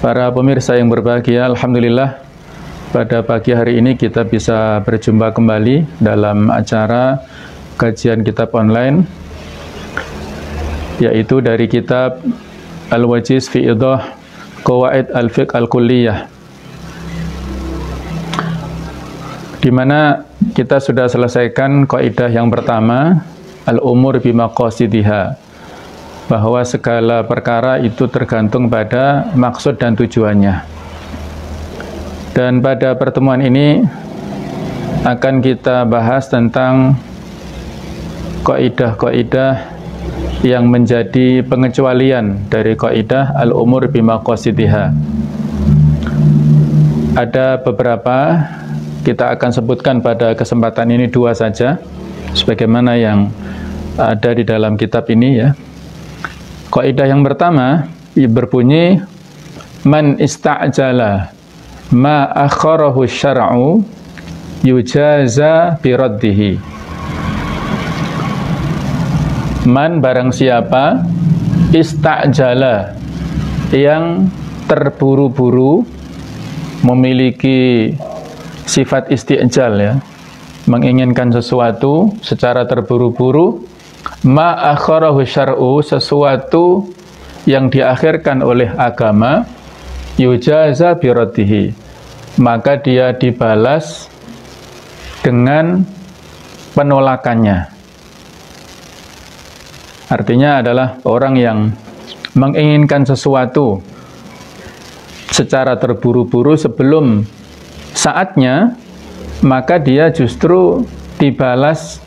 Para pemirsa yang berbahagia, alhamdulillah pada pagi hari ini kita bisa berjumpa kembali dalam acara kajian kitab online, yaitu dari kitab Al-Wajiz fi Idah Qawaid Al-Fiqh Al-Kulliyah, di mana kita sudah selesaikan kaidah yang pertama, al-umur bimaqasidiha, bahwa segala perkara itu tergantung pada maksud dan tujuannya. Dan pada pertemuan ini akan kita bahas tentang kaidah-kaidah yang menjadi pengecualian dari kaidah al-umur bimaqasidiha. Ada beberapa, kita akan sebutkan pada kesempatan ini dua saja, sebagaimana yang ada di dalam kitab ini ya. Kaidah yang pertama berbunyi, man ista'jala ma akharahu syar'u yujaza biraddihi. Man, barang siapa, ista'jala, yang terburu-buru, memiliki sifat isti'jal ya, menginginkan sesuatu secara terburu-buru, ma akharahu syar'u, sesuatu yang diakhirkan oleh agama, yujaza biraddihi, maka dia dibalas dengan penolakannya. Artinya adalah orang yang menginginkan sesuatu secara terburu-buru sebelum saatnya, maka dia justru dibalas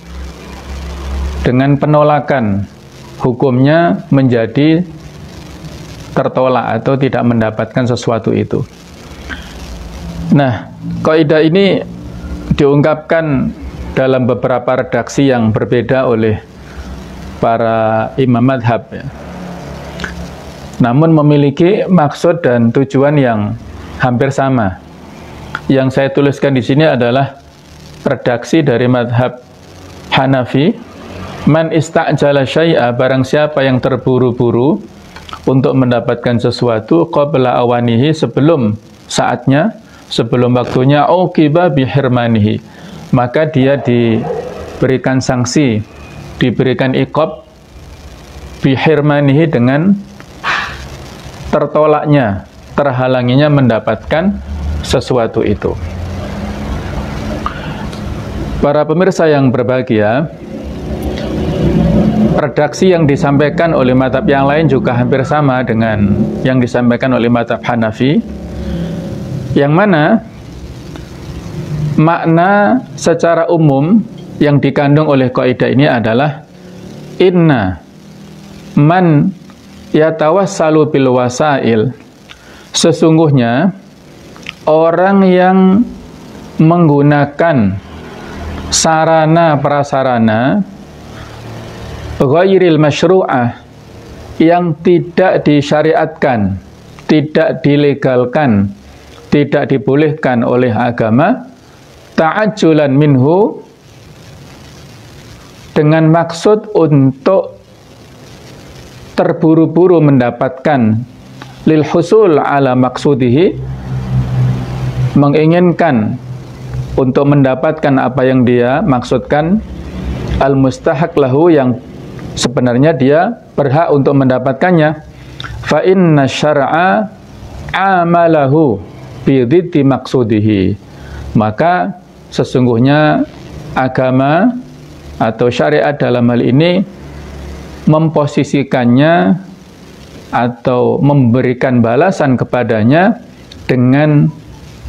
dengan penolakan, hukumnya menjadi tertolak atau tidak mendapatkan sesuatu itu. Nah, kaidah ini diungkapkan dalam beberapa redaksi yang berbeda oleh para imam madhab ya. Namun memiliki maksud dan tujuan yang hampir sama. Yang saya tuliskan di sini adalah redaksi dari madhab Hanafi. Man ista'jala syai'a, barang siapa yang terburu-buru untuk mendapatkan sesuatu qabla awanihi, sebelum saatnya, sebelum waktunya, uqiba bihirmanihi, maka dia diberikan sanksi, diberikan iqab bihirmanihi, dengan tertolaknya, terhalanginya mendapatkan sesuatu itu. Para pemirsa yang berbahagia, redaksi yang disampaikan oleh mazhab yang lain juga hampir sama dengan yang disampaikan oleh mazhab Hanafi, yang mana makna secara umum yang dikandung oleh kaidah ini adalah inna man yatawassalu bil wasail, sesungguhnya orang yang menggunakan sarana prasarana ghairil masyru'ah, yang tidak disyariatkan, tidak dilegalkan, tidak dibolehkan oleh agama, ta'ajjulan minhu, dengan maksud untuk terburu-buru mendapatkan, lil husul ala maksudihi, menginginkan untuk mendapatkan apa yang dia maksudkan, al mustahaq lahu, yang sebenarnya dia berhak untuk mendapatkannya. Fa inna syar'a amalahu bi dhiddi maqsudihi, maka sesungguhnya agama atau syariat dalam hal ini memposisikannya atau memberikan balasan kepadanya dengan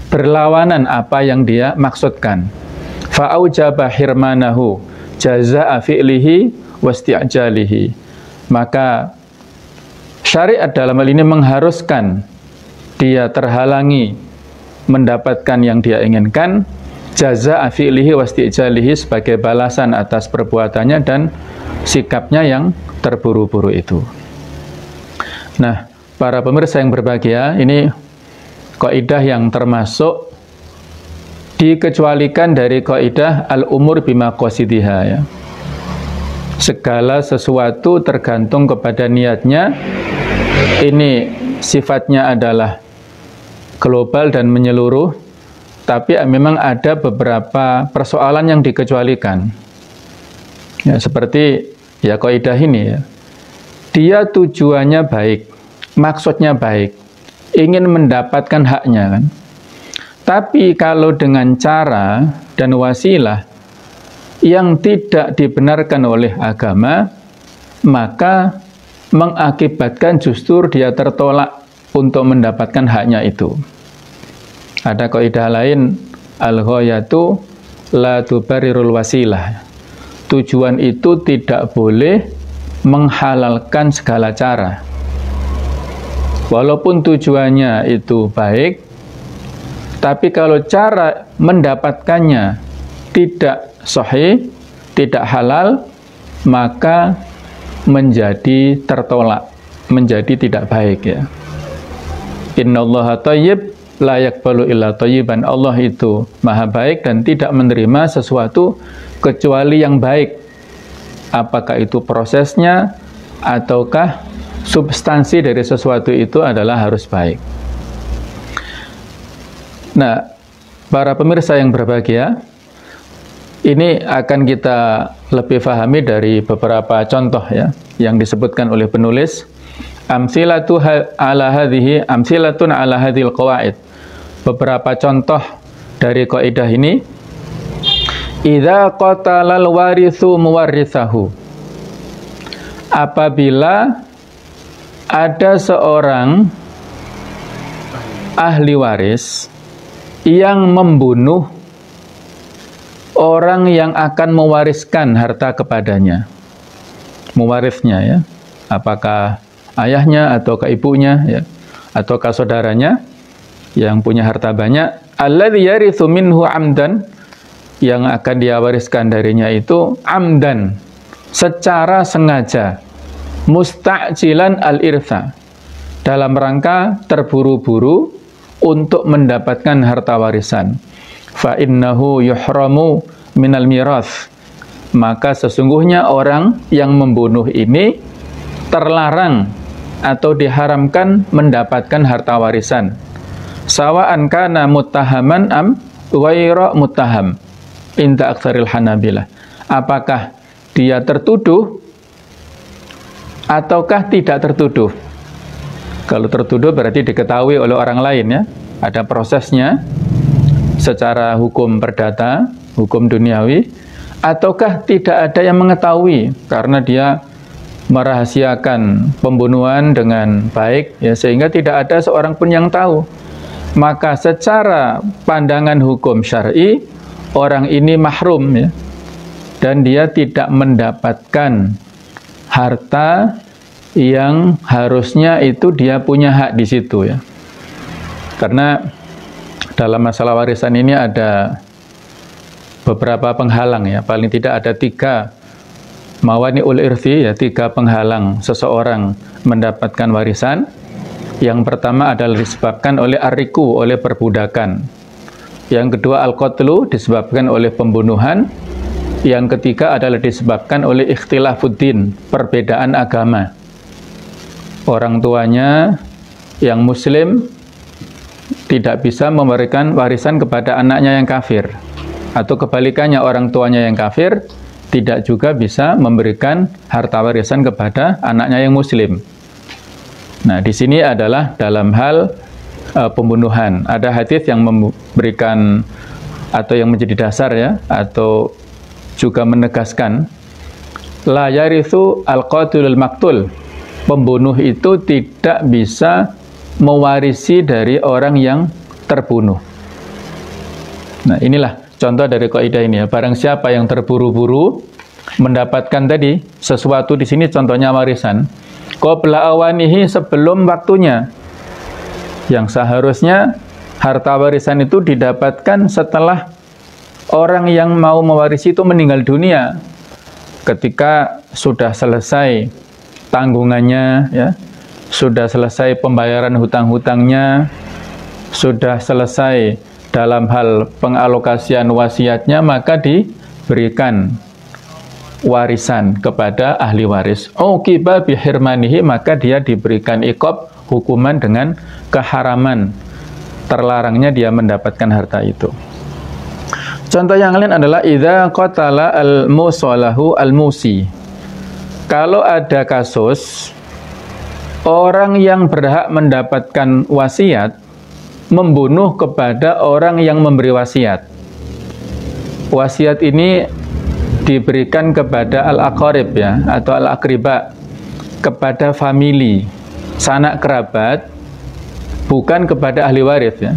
berlawanan apa yang dia maksudkan. Fa aujaba hirmanahu jazaa'a fi'lihi wasti'jalihi, maka syariat dalam hal ini mengharuskan dia terhalangi mendapatkan yang dia inginkan, jazaa'a fi'lihi wasti'jalihi, sebagai balasan atas perbuatannya dan sikapnya yang terburu-buru itu. Nah, para pemirsa yang berbahagia, ini kaidah yang termasuk dikecualikan dari kaidah al-umur bimaqasidiha ya. Segala sesuatu tergantung kepada niatnya. Ini sifatnya adalah global dan menyeluruh, tapi memang ada beberapa persoalan yang dikecualikan. Ya, seperti ya kaidah ini ya. Dia tujuannya baik, maksudnya baik, ingin mendapatkan haknya kan. Tapi kalau dengan cara dan wasilah yang tidak dibenarkan oleh agama, maka mengakibatkan justru dia tertolak untuk mendapatkan haknya itu. Ada kaidah lain, al-ghayatu la tubarirul wasilah. Tujuan itu tidak boleh menghalalkan segala cara. Walaupun tujuannya itu baik, tapi kalau cara mendapatkannya tidak sahih, tidak halal, maka menjadi tertolak, menjadi tidak baik ya. Innallaha thayyib la yaqbalu illa thayyiban. Allah itu maha baik dan tidak menerima sesuatu kecuali yang baik. Apakah itu prosesnya ataukah substansi dari sesuatu itu adalah harus baik. Nah, para pemirsa yang berbahagia, ini akan kita lebih pahami dari beberapa contoh ya yang disebutkan oleh penulis. Amsilatun ala hadhil qawaid. Beberapa contoh dari kaidah ini. Idza qatalal warithu muwarrithahu. Apabila ada seorang ahli waris yang membunuh orang yang akan mewariskan harta kepadanya, mewarisnya ya, apakah ayahnya ataukah ibunya ya, ataukah saudaranya yang punya harta banyak, alladzi yarithu minhu amdan, yang akan dia wariskan darinya itu amdan, secara sengaja, musta'jilan al-irtha, dalam rangka terburu-buru untuk mendapatkan harta warisan. Fa innahu yuhramu minal mirath, maka sesungguhnya orang yang membunuh ini terlarang atau diharamkan mendapatkan harta warisan. Sawa'an kana muttahaman am ghaira muttaham inda aktsaril hanabilah. Apakah dia tertuduh ataukah tidak tertuduh? Kalau tertuduh berarti diketahui oleh orang lain ya, ada prosesnya secara hukum perdata, hukum duniawi, ataukah tidak ada yang mengetahui karena dia merahasiakan pembunuhan dengan baik ya, sehingga tidak ada seorang pun yang tahu. Maka secara pandangan hukum syar'i, orang ini mahrum ya, dan dia tidak mendapatkan harta yang harusnya itu dia punya hak di situ ya. Karena dalam masalah warisan ini ada beberapa penghalang ya, paling tidak ada 3 mawani'ul irthi ya, 3 penghalang seseorang mendapatkan warisan. Yang pertama adalah disebabkan oleh arriku, oleh perbudakan. Yang kedua al-qatlu, disebabkan oleh pembunuhan. Yang ketiga adalah disebabkan oleh ikhtilafuddin, perbedaan agama. Orang tuanya yang muslim tidak bisa memberikan warisan kepada anaknya yang kafir, atau kebalikannya, orang tuanya yang kafir tidak juga bisa memberikan harta warisan kepada anaknya yang muslim. Nah, di sini adalah dalam hal pembunuhan. Ada hadis yang memberikan atau yang menjadi dasar ya, atau juga menegaskan la yarithu al-qatilul maktul. Pembunuh itu tidak bisa mewarisi dari orang yang terbunuh. Nah, inilah contoh dari kaidah ini ya. Barang siapa yang terburu-buru mendapatkan tadi sesuatu, di sini contohnya warisan, qabla awanihi, sebelum waktunya, yang seharusnya harta warisan itu didapatkan setelah orang yang mau mewarisi itu meninggal dunia, ketika sudah selesai tanggungannya ya, sudah selesai pembayaran hutang-hutangnya, sudah selesai dalam hal pengalokasian wasiatnya, maka diberikan warisan kepada ahli waris. Uqiba bihirmanihi, maka dia diberikan iqab, hukuman dengan keharaman, terlarangnya dia mendapatkan harta itu. Contoh yang lain adalah idza qatala al-musalahu al-musi. Kalau ada kasus orang yang berhak mendapatkan wasiat membunuh kepada orang yang memberi wasiat. Wasiat ini diberikan kepada al-aqarib ya, atau al-aqriba, kepada famili, sanak kerabat, bukan kepada ahli waris ya.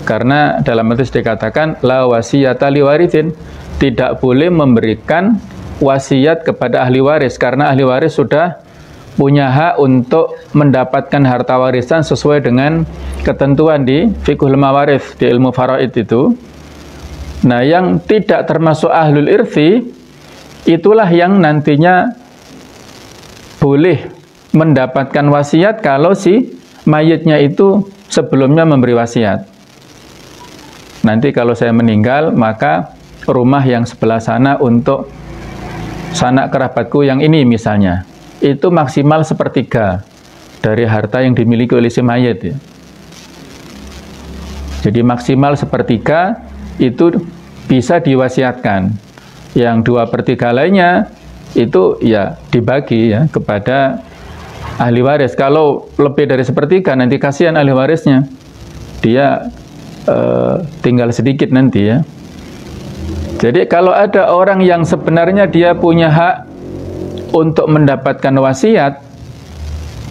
Karena dalam hadis dikatakan la wasiyata li warithin, tidak boleh memberikan wasiat kepada ahli waris karena ahli waris sudah punya hak untuk mendapatkan harta warisan sesuai dengan ketentuan di fiqhul mawarith, di ilmu faraid itu. Nah, yang tidak termasuk ahlul irthi itulah yang nantinya boleh mendapatkan wasiat kalau si mayitnya itu sebelumnya memberi wasiat. Nanti kalau saya meninggal, maka rumah yang sebelah sana untuk sanak kerabatku yang ini misalnya, itu maksimal 1/3 dari harta yang dimiliki oleh si mayit ya. Jadi maksimal 1/3 itu bisa diwasiatkan. Yang 2/3 lainnya itu ya dibagi ya kepada ahli waris. Kalau lebih dari 1/3 nanti kasihan ahli warisnya, dia tinggal sedikit nanti ya. Jadi kalau ada orang yang sebenarnya dia punya hak untuk mendapatkan wasiat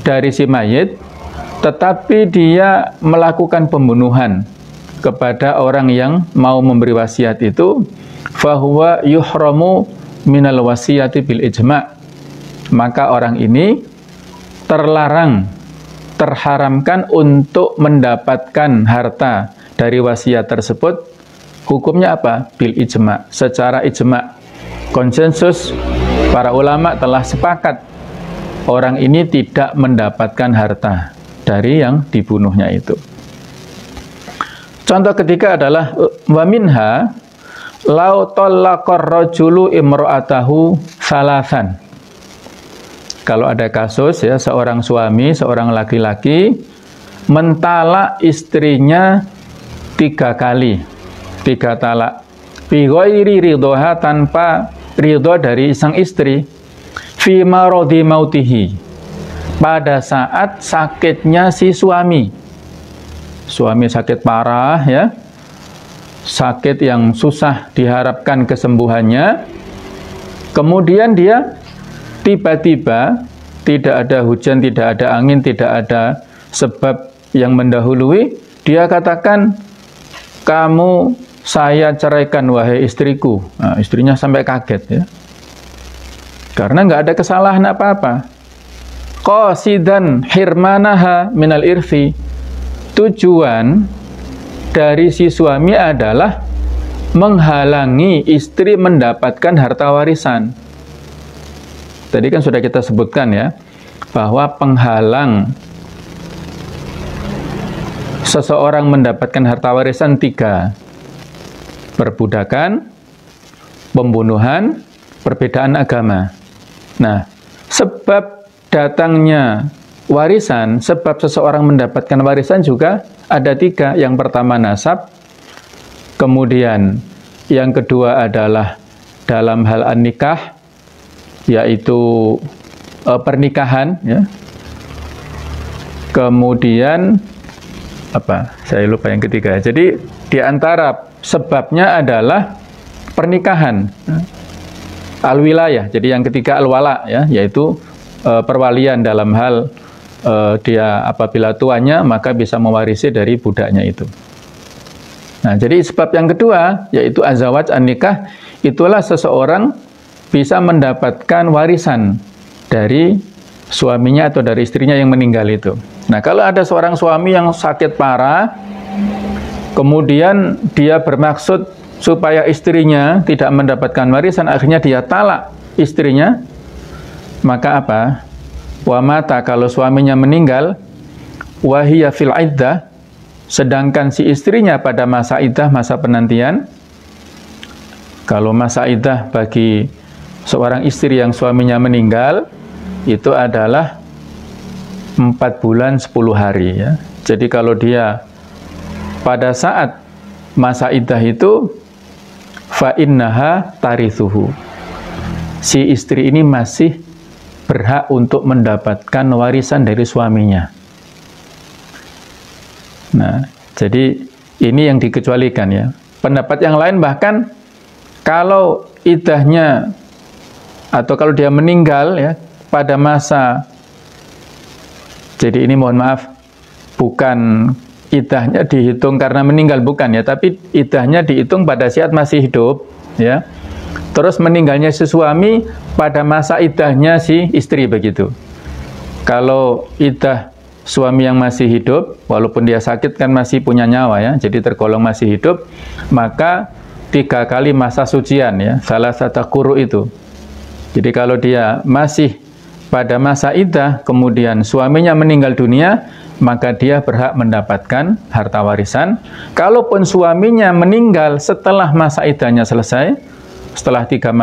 dari si mayit, tetapi dia melakukan pembunuhan kepada orang yang mau memberi wasiat itu, fahuwa yuhramu minal wasiyati bil ijma', maka orang ini terharamkan untuk mendapatkan harta dari wasiat tersebut. Hukumnya apa? Bil ijma', secara ijma', konsensus para ulama telah sepakat orang ini tidak mendapatkan harta dari yang dibunuhnya itu. Contoh ketiga adalah wa minha lau talaqar rajulu imra'atahu salasan. Kalau ada kasus ya, seorang suami, seorang laki-laki mentalak istrinya 3 kali, 3 talak, bi ghairi ridhoha, tanpa ridho dari sang istri, fi maradi mautihi, pada saat sakitnya si suami. Suami sakit parah ya, sakit yang susah diharapkan kesembuhannya, kemudian dia tiba-tiba tidak ada hujan, tidak ada angin, tidak ada sebab yang mendahului, dia katakan, kamu saya ceraikan wahai istriku. Nah, istrinya sampai kaget ya, karena nggak ada kesalahan apa-apa. Qasidan hirmanaha minal irfi, tujuan dari si suami adalah menghalangi istri mendapatkan harta warisan. Tadi kan sudah kita sebutkan ya, bahwa penghalang seseorang mendapatkan harta warisan 3: perbudakan, pembunuhan, perbedaan agama. Nah, sebab datangnya warisan, sebab seseorang mendapatkan warisan juga ada 3. Yang pertama nasab, kemudian yang kedua adalah dalam hal an-nikah, yaitu pernikahan ya. Kemudian apa? Saya lupa yang ketiga. Jadi di antara sebabnya adalah pernikahan, al-wilayah. Jadi yang ketiga al-wala ya, yaitu perwalian dalam hal dia apabila tuanya maka bisa mewarisi dari budaknya itu. Nah, jadi sebab yang kedua yaitu azawaj an-nikah, itulah seseorang bisa mendapatkan warisan dari suaminya atau dari istrinya yang meninggal itu. Nah, kalau ada seorang suami yang sakit parah, kemudian dia bermaksud supaya istrinya tidak mendapatkan warisan, akhirnya dia talak istrinya, maka apa? Wa mata, kalau suaminya meninggal, wahiya fil iddah, sedangkan si istrinya pada masa iddah, masa penantian. Kalau masa iddah bagi seorang istri yang suaminya meninggal itu adalah 4 bulan 10 hari ya. Jadi kalau dia pada saat masa iddah itu fa innaha tarithuhu, si istri ini masih berhak untuk mendapatkan warisan dari suaminya. Nah, jadi ini yang dikecualikan ya. Pendapat yang lain bahkan kalau iddahnya atau kalau dia meninggal ya pada masa, jadi ini mohon maaf, bukan iddahnya dihitung karena meninggal, bukan ya, tapi iddahnya dihitung pada saat masih hidup ya. Terus meninggalnya si suami pada masa iddahnya si istri begitu. Kalau iddah suami yang masih hidup, walaupun dia sakit kan masih punya nyawa ya, jadi tergolong masih hidup, maka 3 kali masa sucian ya, salah satu quru itu. Jadi kalau dia masih pada masa iddah, kemudian suaminya meninggal dunia, maka dia berhak mendapatkan harta warisan. Kalaupun suaminya meninggal setelah masa iddahnya selesai, setelah 3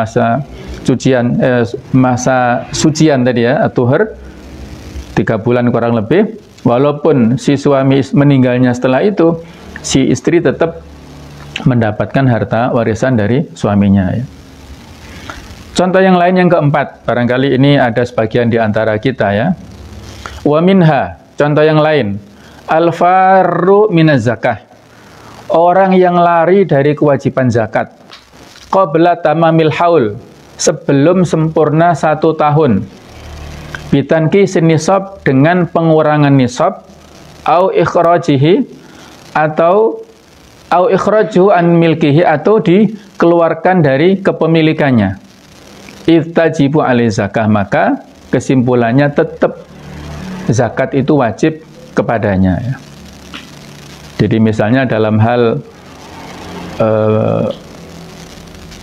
masa sucian tadi ya, tuhur, 3 bulan kurang lebih, walaupun si suami meninggalnya setelah itu, si istri tetap mendapatkan harta warisan dari suaminya ya. Contoh yang lain yang keempat, barangkali ini ada sebagian di antara kita ya. Wa minha, contoh yang lain, al-farru minaz zakah, orang yang lari dari kewajiban zakat qabla tamamil haul, sebelum sempurna 1 tahun, bitanki nisab, dengan pengurangan nisab, au ikhrajihi, atau au ikhrajuhu an milkihi, atau dikeluarkan dari kepemilikannya, iftajibu alaihi zakah, maka kesimpulannya tetap zakat itu wajib kepadanya ya. Jadi misalnya dalam hal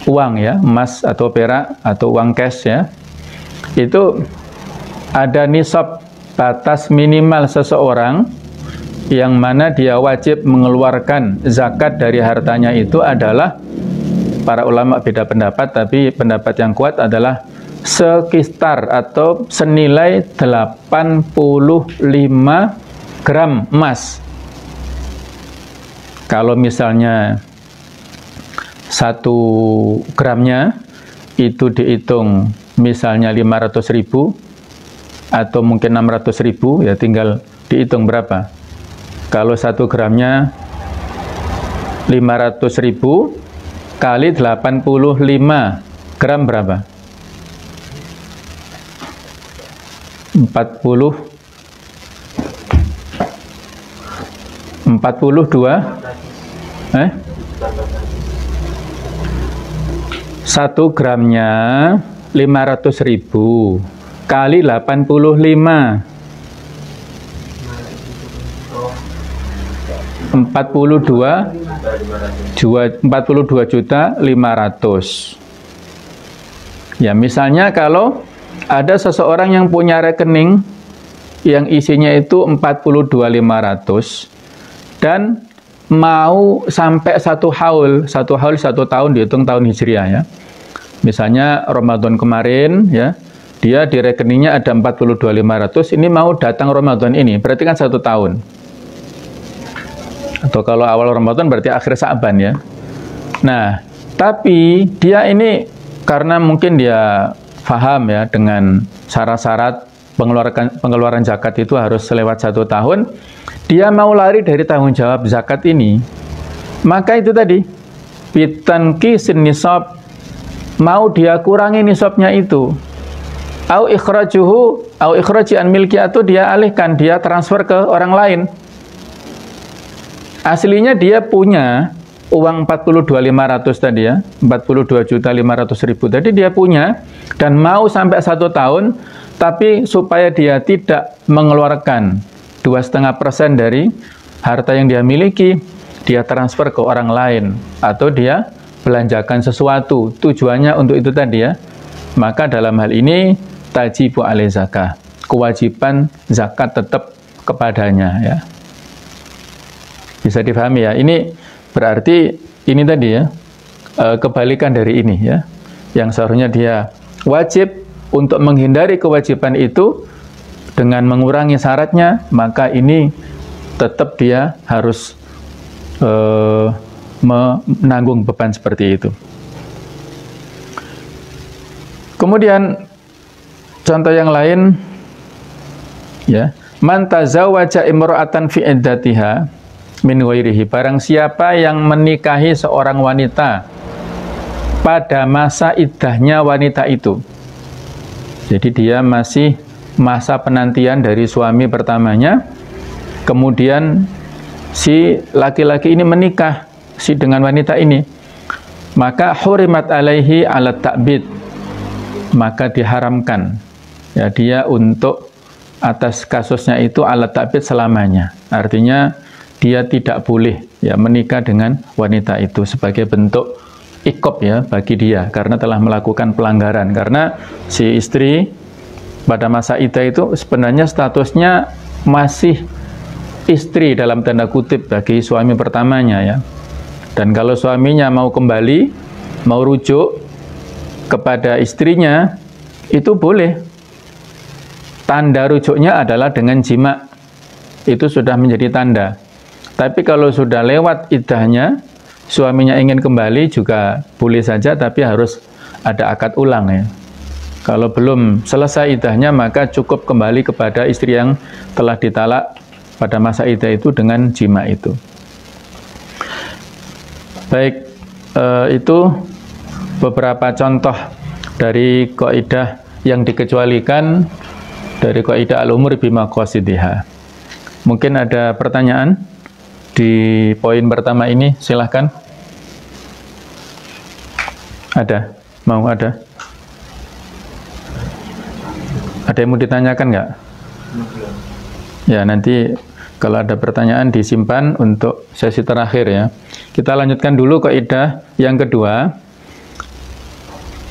uang ya, emas atau perak atau uang cash ya, itu ada nisab, batas minimal seseorang yang mana dia wajib mengeluarkan zakat dari hartanya, itu adalah, para ulama beda pendapat, tapi pendapat yang kuat adalah sekitar atau senilai 85 gram emas. Kalau misalnya 1 gramnya itu dihitung misalnya 500.000 atau mungkin 600.000 ya, tinggal dihitung berapa. Kalau 1 gramnya 500.000 kali 85 gram berapa? 42 1 gramnya 500.000 kali 85 42.500.000 ya. Misalnya kalau ada seseorang yang punya rekening yang isinya itu 42.500 dan mau sampai 1 haul 1 tahun, dihitung tahun Hijriah ya. Misalnya Ramadan kemarin ya, dia di rekeningnya ada 42.500, ini mau datang Ramadan ini, berarti kan 1 tahun. Atau kalau awal Ramadan berarti akhir Sa'ban ya. Nah, tapi dia ini karena mungkin dia paham ya dengan syarat-syarat pengeluaran zakat itu harus lewat 1 tahun, dia mau lari dari tanggung jawab zakat ini, maka itu tadi bitanki nisab, mau dia kurangi nisabnya itu, au ikhrajuhu au ikhraji an milki, atau dia alihkan, dia transfer ke orang lain. Aslinya dia punya uang 42.500 tadi ya, 42.500.000 tadi dia punya, dan mau sampai 1 tahun, tapi supaya dia tidak mengeluarkan 2,5% dari harta yang dia miliki, dia transfer ke orang lain, atau dia belanjakan sesuatu, tujuannya untuk itu tadi ya, maka dalam hal ini tajibu alaihi zakah, kewajiban zakat tetap kepadanya ya. Bisa difahami ya, ini berarti ini tadi ya, kebalikan dari ini ya, yang seharusnya dia wajib untuk menghindari kewajiban itu dengan mengurangi syaratnya, maka ini tetap dia harus menanggung beban seperti itu. Kemudian contoh yang lain, ya, man tazawwaja imra'atan fi iddatiha min ghairihi, barang siapa yang menikahi seorang wanita pada masa iddahnya wanita itu. Jadi dia masih masa penantian dari suami pertamanya, kemudian si laki-laki ini menikah dengan wanita ini, maka hurimat alaihi alat ta'bid, maka diharamkan ya dia untuk atas kasusnya itu alat ta'bid selamanya. Artinya dia tidak boleh ya menikah dengan wanita itu sebagai bentuk iqab ya bagi dia karena telah melakukan pelanggaran. Karena si istri pada masa iddah itu sebenarnya statusnya masih istri dalam tanda kutip bagi suami pertamanya ya. Dan kalau suaminya mau kembali, mau rujuk kepada istrinya, itu boleh. Tanda rujuknya adalah dengan jima. Itu sudah menjadi tanda. Tapi kalau sudah lewat iddahnya, suaminya ingin kembali juga boleh saja, tapi harus ada akad ulang ya. Kalau belum selesai iddahnya, maka cukup kembali kepada istri yang telah ditalak pada masa iddah itu dengan jima itu. Baik, itu beberapa contoh dari kaidah yang dikecualikan dari kaidah al-umur bimaqasidiha. Mungkin ada pertanyaan di poin pertama ini, silahkan. Ada? Mau ada? Ada yang mau ditanyakan nggak? Ya, nanti kalau ada pertanyaan disimpan untuk sesi terakhir ya. Kita lanjutkan dulu kaidah yang kedua,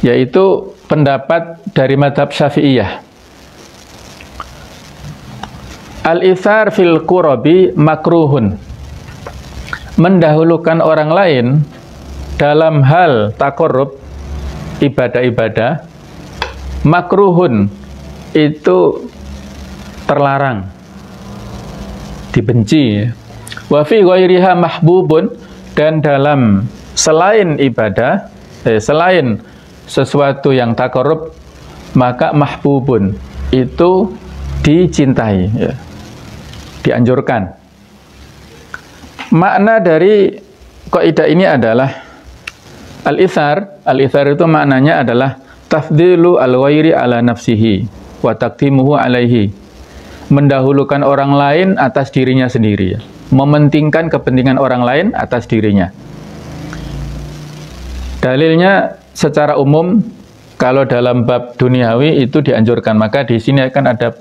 yaitu pendapat dari mazhab Syafi'iyah. Al-ithar fil qurabi makruhun. Mendahulukan orang lain dalam hal taqarrub, ibadah-ibadah, makruhun, itu terlarang, dibenci. Wa fi ghairiha mahbubun, dan dalam selain ibadah, selain sesuatu yang taqarrub, maka mahbubun, itu dicintai ya, dianjurkan. Makna dari kaidah ini adalah al-ithar. Al-ithar itu maknanya adalah tafdilu al-ghairi ala nafsihi wa taqdimuhu alaihi. Mendahulukan orang lain atas dirinya sendiri ya. Mementingkan kepentingan orang lain atas dirinya. Dalilnya secara umum kalau dalam bab duniawi itu dianjurkan, maka di sini akan ada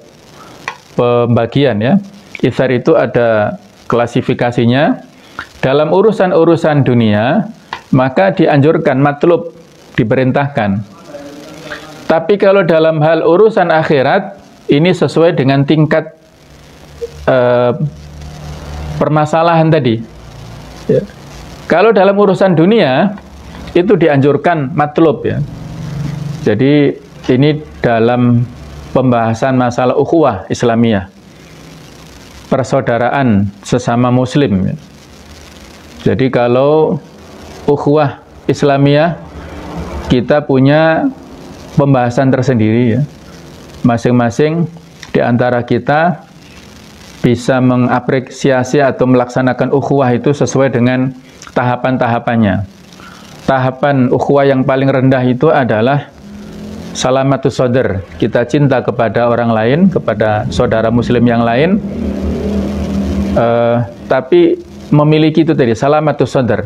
pembagian ya. Ithar itu ada klasifikasinya. Dalam urusan-urusan dunia maka dianjurkan, matlub, diperintahkan. Tapi kalau dalam hal urusan akhirat ini sesuai dengan tingkat permasalahan tadi ya. Kalau dalam urusan dunia itu dianjurkan matlub ya. Jadi ini dalam pembahasan masalah ukhuwah Islamiyah, persaudaraan sesama muslim ya. Jadi kalau ukhuwah Islamiyah kita punya pembahasan tersendiri ya. Masing-masing di antara kita bisa mengapresiasi atau melaksanakan ukhuwah itu sesuai dengan tahapan-tahapannya. Tahapan ukhuwah yang paling rendah itu adalah salamatus sodr. Kita cinta kepada orang lain, kepada saudara muslim yang lain, tapi memiliki itu tadi, salamatus sodr,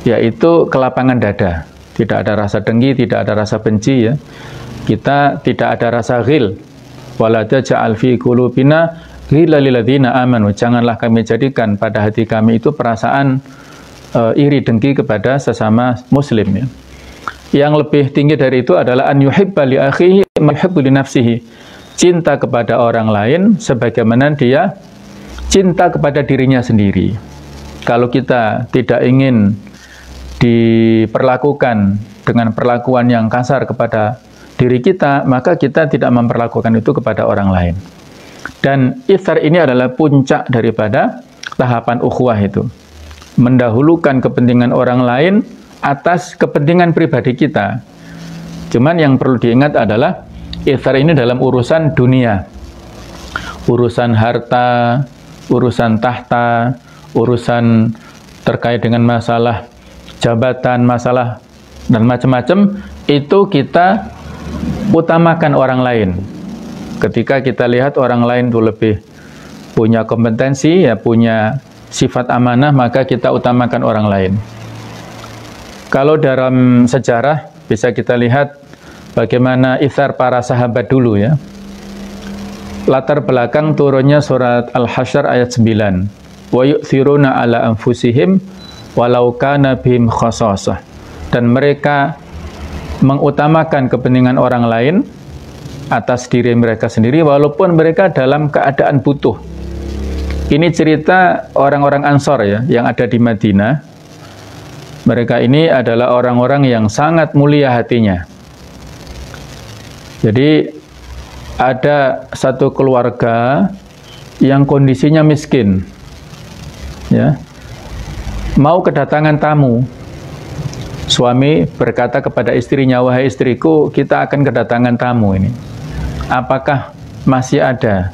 yaitu kelapangan dada. Tidak ada rasa dengki, tidak ada rasa benci ya. Kita tidak ada rasa ghil. Wala taj'al fi qulubina ghillan lil ladzina amanu. Janganlah kami jadikan pada hati kami itu perasaan iri dengki kepada sesama muslim ya. Yang lebih tinggi dari itu adalah an yuhibba li akhihi ma yuhibbu li nafsihi. Cinta kepada orang lain sebagaimana dia cinta kepada dirinya sendiri. Kalau kita tidak ingin diperlakukan dengan perlakuan yang kasar kepada diri kita, maka kita tidak memperlakukan itu kepada orang lain. Dan ithar ini adalah puncak daripada tahapan ukhuwah itu. mendahulukan kepentingan orang lain atas kepentingan pribadi kita. Cuman yang perlu diingat adalah itsar ini dalam urusan dunia, urusan harta, urusan tahta, urusan terkait dengan masalah jabatan, masalah dan macam-macam, itu kita utamakan orang lain. Ketika kita lihat orang lain itu lebih punya kompetensi, ya punya sifat amanah, maka kita utamakan orang lain. Kalau dalam sejarah bisa kita lihat bagaimana itsar para sahabat dulu ya. Latar belakang turunnya surat Al-Hasyr ayat 9. Wa yu'thiruna ala anfusihim walau kana bihim khasasah. Dan mereka mengutamakan kepentingan orang lain atas diri mereka sendiri walaupun mereka dalam keadaan butuh. Ini cerita orang-orang Ansor ya yang ada di Madinah. Mereka ini adalah orang-orang yang sangat mulia hatinya. Jadi ada satu keluarga yang kondisinya miskin, ya, mau kedatangan tamu. Suami berkata kepada istrinya, wahai istriku, kita akan kedatangan tamu ini. Apakah masih ada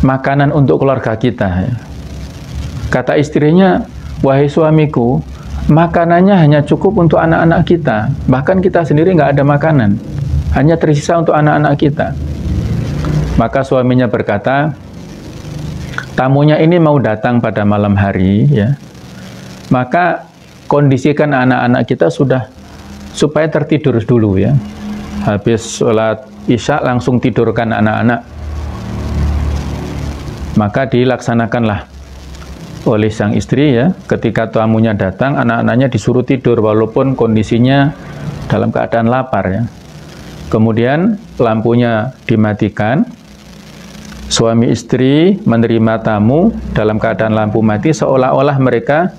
makanan untuk keluarga kita? Kata istrinya, wahai suamiku, makanannya hanya cukup untuk anak-anak kita. Bahkan kita sendiri nggak ada makanan. Hanya tersisa untuk anak-anak kita. Maka suaminya berkata, tamunya ini mau datang pada malam hari, ya. Maka kondisikan anak-anak kita supaya tertidur dulu ya. Habis sholat Isya langsung tidurkan anak-anak. Maka dilaksanakanlah oleh sang istri ya. Ketika tamunya datang, anak-anaknya disuruh tidur walaupun kondisinya dalam keadaan lapar ya. Kemudian lampunya dimatikan. Suami istri menerima tamu dalam keadaan lampu mati, seolah-olah mereka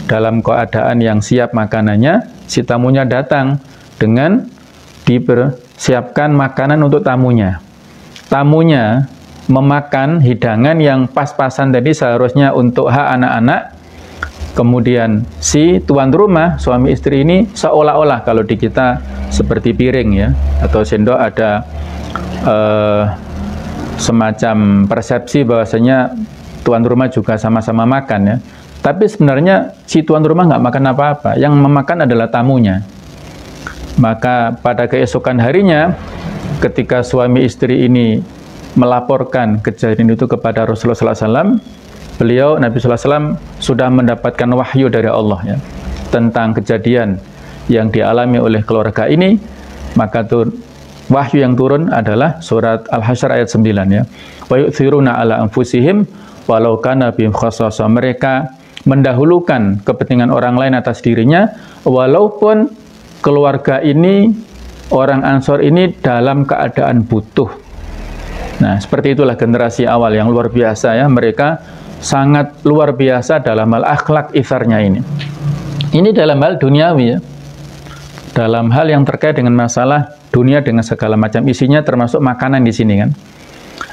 dalam keadaan yang siap makanannya. Si tamunya datang dengan dipersiapkan makanan untuk tamunya. Tamunya memakan hidangan yang pas-pasan tadi seharusnya untuk hak anak-anak. Kemudian si tuan rumah, suami istri ini seolah-olah kalau di kita seperti piring ya atau sendok ada semacam persepsi bahwasanya tuan rumah juga sama-sama makan ya. Tapi sebenarnya si tuan rumah nggak makan apa-apa, yang memakan adalah tamunya. Maka pada keesokan harinya, ketika suami istri ini melaporkan kejadian itu kepada Rasulullah SAW, beliau, Nabi SAW, sudah mendapatkan wahyu dari Allah ya, tentang kejadian yang dialami oleh keluarga ini. Maka wahyu yang turun adalah surat Al-Hasyr ayat 9 ya. Wa yu'thiruna ala anfusihim walau kana bihim khasasah. Mereka mendahulukan kepentingan orang lain atas dirinya walaupun keluarga ini, orang Ansor ini dalam keadaan butuh. Nah, seperti itulah generasi awal yang luar biasa ya. Mereka sangat luar biasa dalam hal akhlak itsarnya ini. Ini dalam hal duniawi ya. Dalam hal yang terkait dengan masalah dunia dengan segala macam isinya termasuk makanan di sini kan.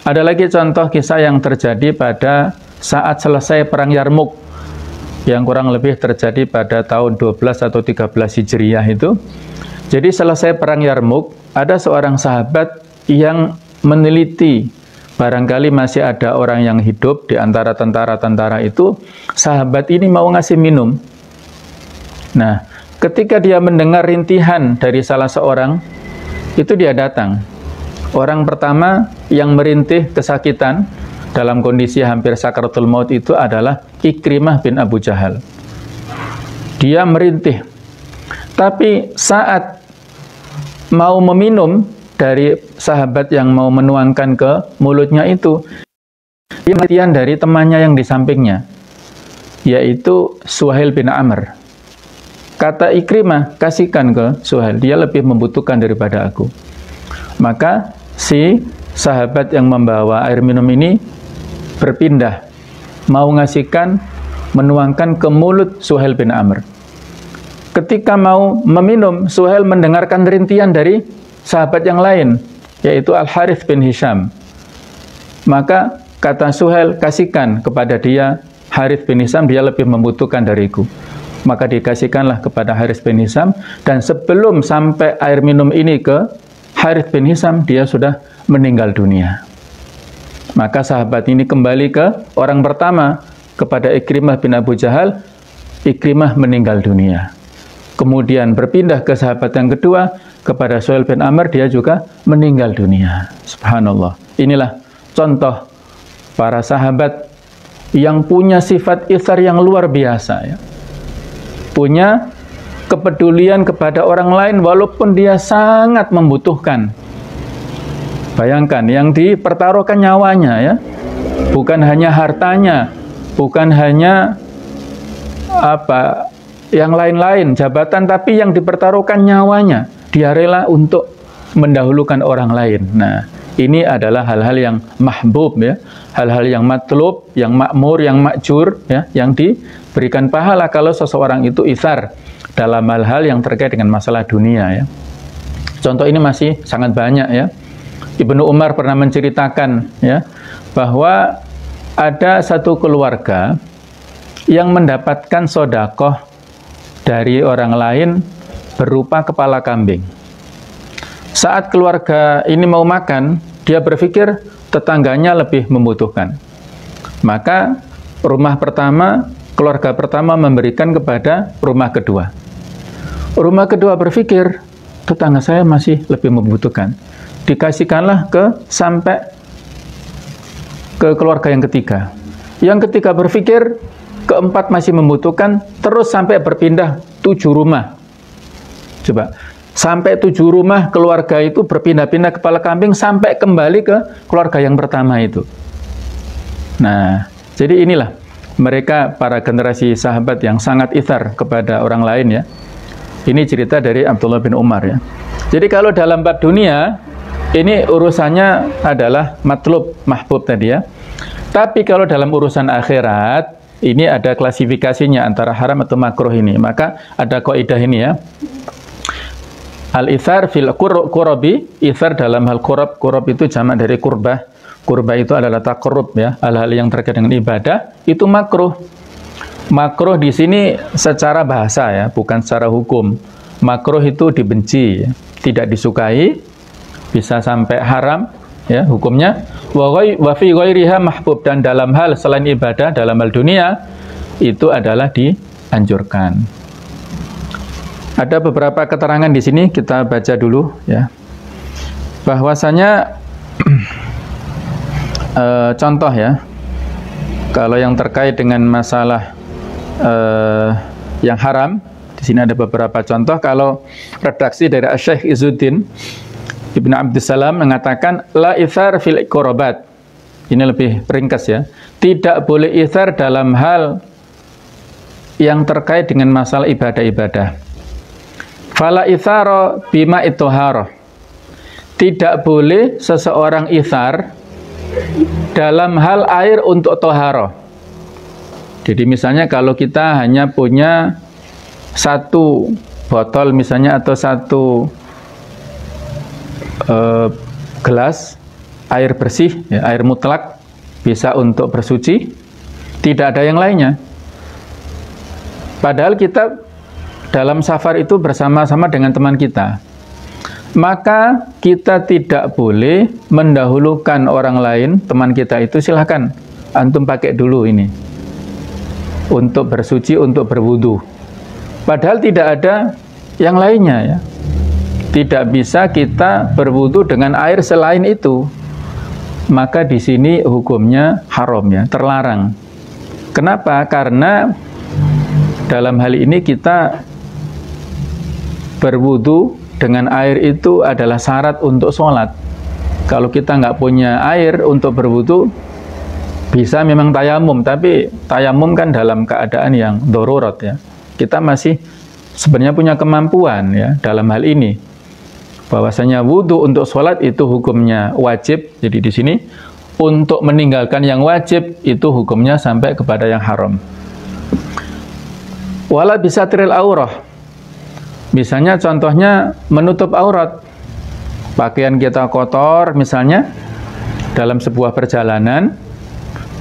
Ada lagi contoh kisah yang terjadi pada saat selesai perang Yarmuk yang kurang lebih terjadi pada tahun 12 atau 13 Hijriyah itu. Jadi selesai perang Yarmuk, ada seorang sahabat yang meneliti barangkali masih ada orang yang hidup di antara tentara-tentara itu. Sahabat ini mau ngasih minum. Nah, ketika dia mendengar rintihan dari salah seorang, itu dia datang. Orang pertama yang merintih kesakitan dalam kondisi hampir sakaratul maut itu adalah Ikrimah bin Abu Jahal. Dia merintih. Tapi saat mau meminum dari sahabat yang mau menuangkan ke mulutnya itu, dia melihat dari temannya yang di sampingnya, yaitu Suhail bin Amr. Kata Ikrimah, kasihkan ke Suhail, dia lebih membutuhkan daripada aku. Maka si sahabat yang membawa air minum ini berpindah, mau ngasihkan, menuangkan ke mulut Suhail bin Amr. Ketika mau meminum, Suhail mendengarkan rintihan dari sahabat yang lain, yaitu Al-Harith bin Hisham. Maka kata Suhail, kasihkan kepada dia Harits bin Hisham dia lebih membutuhkan dariku. Maka dikasihkanlah kepada Harits bin Hisham, dan sebelum sampai air minum ini ke Harits bin Hisham, dia sudah meninggal dunia. Maka sahabat ini kembali ke orang pertama, kepada Ikrimah bin Abu Jahal. Ikrimah meninggal dunia. Kemudian berpindah ke sahabat yang kedua, kepada Suhail bin Amr, dia juga meninggal dunia. Subhanallah. Inilah contoh para sahabat yang punya sifat itsar yang luar biasa, ya. Punya kepedulian kepada orang lain walaupun dia sangat membutuhkan. Bayangkan, yang dipertaruhkan nyawanya, ya. Bukan hanya hartanya, bukan hanya yang lain-lain, jabatan, tapi yang dipertaruhkan nyawanya. Dia rela untuk mendahulukan orang lain. Nah, ini adalah hal-hal yang mahbub, ya. Hal-hal yang matlub, yang makmur, yang makjur, ya, yang diberikan pahala kalau seseorang itu itsar dalam hal-hal yang terkait dengan masalah dunia, ya. Contoh ini masih sangat banyak, ya. Ibnu Umar pernah menceritakan, ya, bahwa ada satu keluarga yang mendapatkan sodakoh dari orang lain berupa kepala kambing. Saat keluarga ini mau makan, dia berpikir tetangganya lebih membutuhkan. Maka rumah pertama, keluarga pertama memberikan kepada rumah kedua. Rumah kedua berpikir tetangga saya masih lebih membutuhkan. Dikasihkanlah sampai ke keluarga yang ketiga. Yang ketiga berpikir keempat masih membutuhkan, terus sampai berpindah 7 rumah. Coba, sampai 7 rumah keluarga itu berpindah-pindah kepala kambing sampai kembali ke keluarga yang pertama itu. Nah, jadi inilah mereka para generasi sahabat yang sangat itsar kepada orang lain, ya. Ini cerita dari Abdullah bin Umar, ya. Jadi kalau dalam bab dunia, ini urusannya adalah matlub, mahbub tadi, ya. Tapi kalau dalam urusan akhirat, ini ada klasifikasinya antara haram atau makruh ini. Maka ada kaidah ini, ya. Al-itsar fil qurabi, itsar dalam hal qurab. Qurab itu jamak dari kurbah. Kurbah itu adalah taqarrub, ya. Hal-hal yang terkait dengan ibadah itu makruh. Makruh di sini secara bahasa, ya, bukan secara hukum. Makruh itu dibenci, ya, tidak disukai, bisa sampai haram, ya, hukumnya. Wa fi ghairiha mahbub, dan dalam hal selain ibadah, dalam hal dunia itu adalah dianjurkan. Ada beberapa keterangan di sini, kita baca dulu, ya. Bahwasanya contoh, ya, kalau yang terkait dengan masalah yang haram, di sini ada beberapa contoh. Kalau redaksi dari Syekh Izzuddin Ibn Abdussalam mengatakan la itsar fil qurabat. Ini lebih ringkas, ya. Tidak boleh itsar dalam hal yang terkait dengan masalah ibadah-ibadah. Fala itsara bima ittohara. Tidak boleh seseorang itsar dalam hal air untuk tohara. Jadi misalnya kalau kita hanya punya 1 botol misalnya, atau 1 gelas air bersih, ya, air mutlak, bisa untuk bersuci, tidak ada yang lainnya. Padahal kita dalam safar itu bersama-sama dengan teman kita, maka kita tidak boleh mendahulukan orang lain, teman kita itu, silahkan antum pakai dulu ini untuk bersuci, untuk berwudu. Padahal tidak ada yang lainnya, ya. Tidak bisa kita berwudu dengan air selain itu. Maka di sini hukumnya haram, ya, terlarang. Kenapa? Karena dalam hal ini kita berwudu dengan air itu adalah syarat untuk sholat. Kalau kita nggak punya air untuk berwudu, bisa memang tayamum, tapi tayamum kan dalam keadaan yang darurat, ya. Kita masih sebenarnya punya kemampuan, ya, dalam hal ini. Bahwasanya wudu untuk sholat itu hukumnya wajib. Jadi di sini untuk meninggalkan yang wajib itu hukumnya sampai kepada yang haram. Wala bisatril aurah. Misalnya contohnya menutup aurat. Pakaian kita kotor misalnya dalam sebuah perjalanan,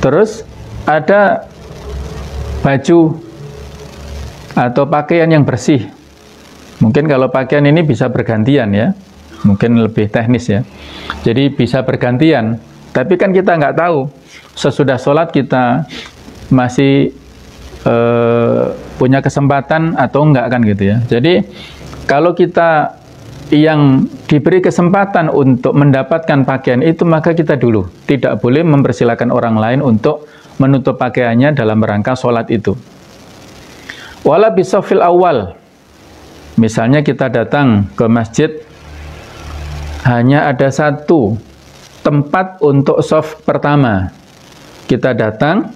terus ada baju atau pakaian yang bersih. Mungkin kalau pakaian ini bisa bergantian ya, mungkin lebih teknis ya. Jadi bisa bergantian, tapi kan kita nggak tahu sesudah sholat kita masih punya kesempatan atau enggak kan gitu ya. Jadi kalau kita yang diberi kesempatan untuk mendapatkan pakaian itu, maka kita dulu tidak boleh mempersilahkan orang lain untuk menutup pakaiannya dalam rangka sholat itu. Wala bisofil awal, misalnya kita datang ke masjid, hanya ada satu tempat untuk soft pertama. Kita datang,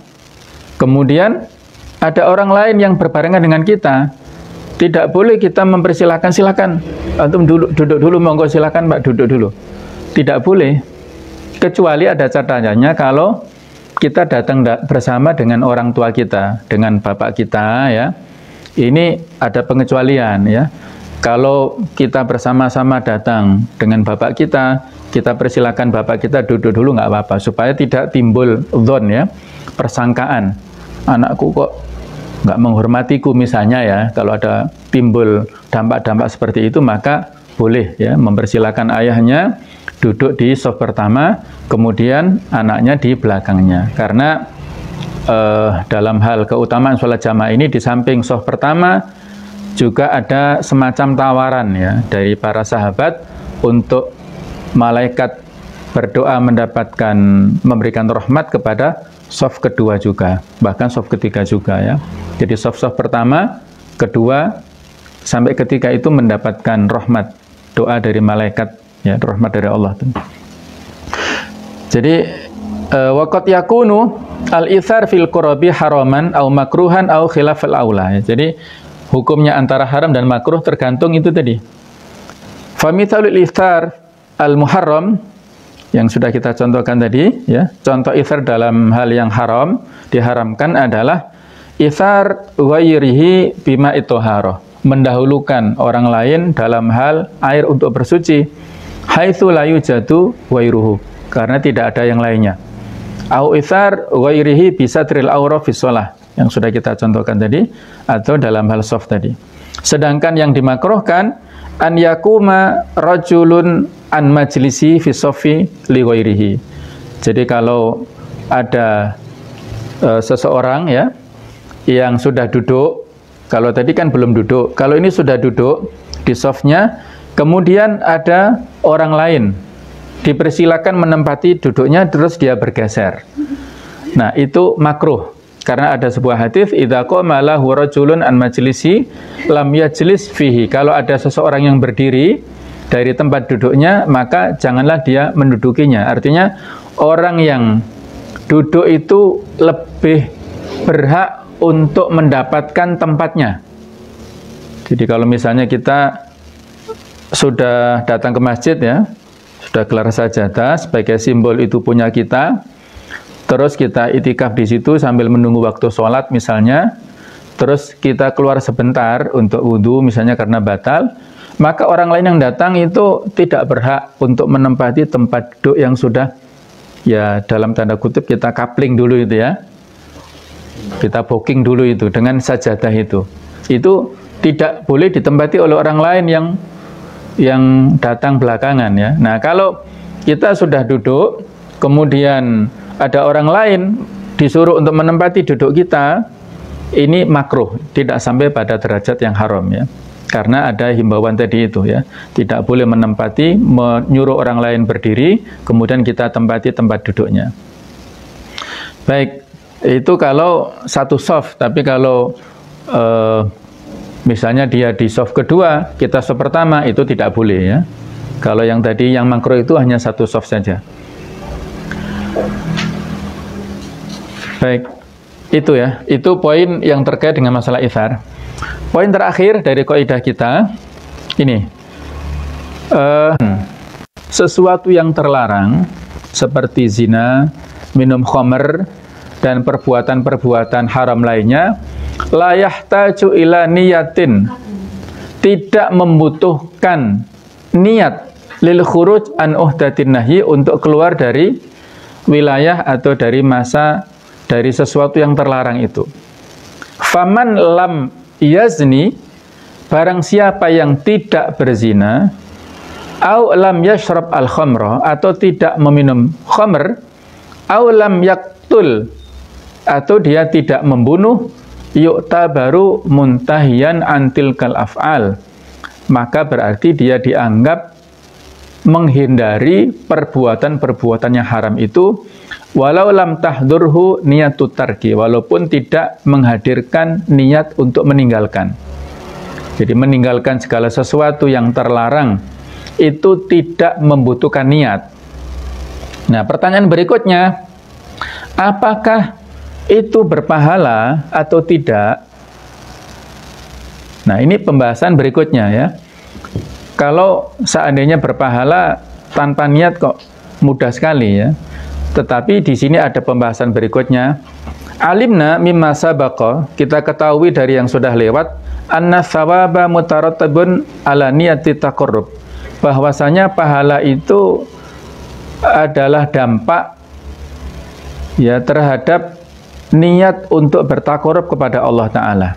kemudian ada orang lain yang berbarengan dengan kita. Tidak boleh kita mempersilahkan, silakan antum duduk dulu, monggo silakan Mbak duduk dulu. Tidak boleh, kecuali ada catatannya kalau kita datang bersama dengan orang tua kita, dengan bapak kita ya. Ini ada pengecualian ya. Kalau kita bersama-sama datang dengan bapak kita persilakan bapak kita duduk dulu nggak apa-apa, supaya tidak timbul dzon ya, persangkaan. Anakku kok nggak menghormatiku misalnya ya. Kalau ada timbul dampak-dampak seperti itu, maka boleh ya mempersilakan ayahnya duduk di saf pertama, kemudian anaknya di belakangnya. Karena dalam hal keutamaan sholat jamaah ini, di samping saf pertama juga ada semacam tawaran ya dari para sahabat untuk malaikat berdoa mendapatkan, memberikan rahmat kepada saf kedua juga, bahkan saf ketiga juga ya. Jadi saf-saf pertama, kedua, sampai ketiga itu mendapatkan rahmat, doa dari malaikat ya, rahmat dari Allah. Jadi waqat yakunu al-ithar fil qurabi haraman au makruhan au khilafal aula ya. Jadi hukumnya antara haram dan makruh tergantung itu tadi. Famithalul ithar al-muharram yang sudah kita contohkan tadi ya. Contoh ithar dalam hal yang haram, diharamkan adalah ithar ghairihi bima itoharoh, mendahulukan orang lain dalam hal air untuk bersuci, haitsu la yujadu ghairuhu, karena tidak ada yang lainnya. Au ithar ghairihi bisatril aurah fi shalah, yang sudah kita contohkan tadi, atau dalam hal soft tadi. Sedangkan yang dimakruhkan an yakuma rajulun an majlisi fi sofi li ghairihi. Jadi kalau ada seseorang ya yang sudah duduk, kalau tadi kan belum duduk, kalau ini sudah duduk di softnya, kemudian ada orang lain, dipersilakan menempati duduknya, terus dia bergeser. Nah itu makruh, karena ada sebuah hadis, idza qama lahu rajulun an majlisi lam yajlis fihi. Kalau ada seseorang yang berdiri dari tempat duduknya, maka janganlah dia mendudukinya. Artinya orang yang duduk itu lebih berhak untuk mendapatkan tempatnya. Jadi kalau misalnya kita sudah datang ke masjid ya, sudah gelar sajadah sebagai simbol itu punya kita, terus kita itikaf di situ sambil menunggu waktu sholat misalnya, terus kita keluar sebentar untuk wudhu misalnya karena batal, maka orang lain yang datang itu tidak berhak untuk menempati tempat duduk yang sudah ya dalam tanda kutip kita kapling dulu itu ya. Kita booking dulu itu dengan sajadah itu tidak boleh ditempati oleh orang lain yang datang belakangan ya. Nah kalau kita sudah duduk, kemudian ada orang lain disuruh untuk menempati duduk kita, ini makruh, tidak sampai pada derajat yang haram ya. Karena ada himbauan tadi itu ya, tidak boleh menempati, menyuruh orang lain berdiri, kemudian kita tempati tempat duduknya. Baik. Itu kalau satu soft, tapi kalau misalnya dia di soft kedua, kita soft pertama, itu tidak boleh ya. Kalau yang tadi yang makruh itu hanya satu soft saja. Baik, itu ya, itu poin yang terkait dengan masalah ithar. Poin terakhir dari kaidah kita ini, sesuatu yang terlarang seperti zina, minum khamr, dan perbuatan-perbuatan haram lainnya, la yahtaju ila niyatin, tidak membutuhkan niat lil khuruj an uhdatin nahyi, untuk keluar dari wilayah atau dari masa dari sesuatu yang terlarang itu. Faman lam yazni, barang siapa yang tidak berzina, au lam yashrab al khamra, atau tidak meminum khamr, au lam yaktul, atau dia tidak membunuh, yu'tabaru muntahiyan antil kal af'al, maka berarti dia dianggap menghindari perbuatan-perbuatan yang haram itu, walau lam tahdurhu niyatut tarki, walaupun tidak menghadirkan niat untuk meninggalkan. Jadi meninggalkan segala sesuatu yang terlarang itu tidak membutuhkan niat. Nah, pertanyaan berikutnya, apakah itu berpahala atau tidak? Nah, ini pembahasan berikutnya ya. Kalau seandainya berpahala tanpa niat kok mudah sekali ya. Tetapi di sini ada pembahasan berikutnya. Alimna mimma sabaqa, kita ketahui dari yang sudah lewat, anna thawaba mutarattabun ala niyati taqarrub, bahwasanya pahala itu adalah dampak ya terhadap niat untuk bertaqarrub kepada Allah Ta'ala.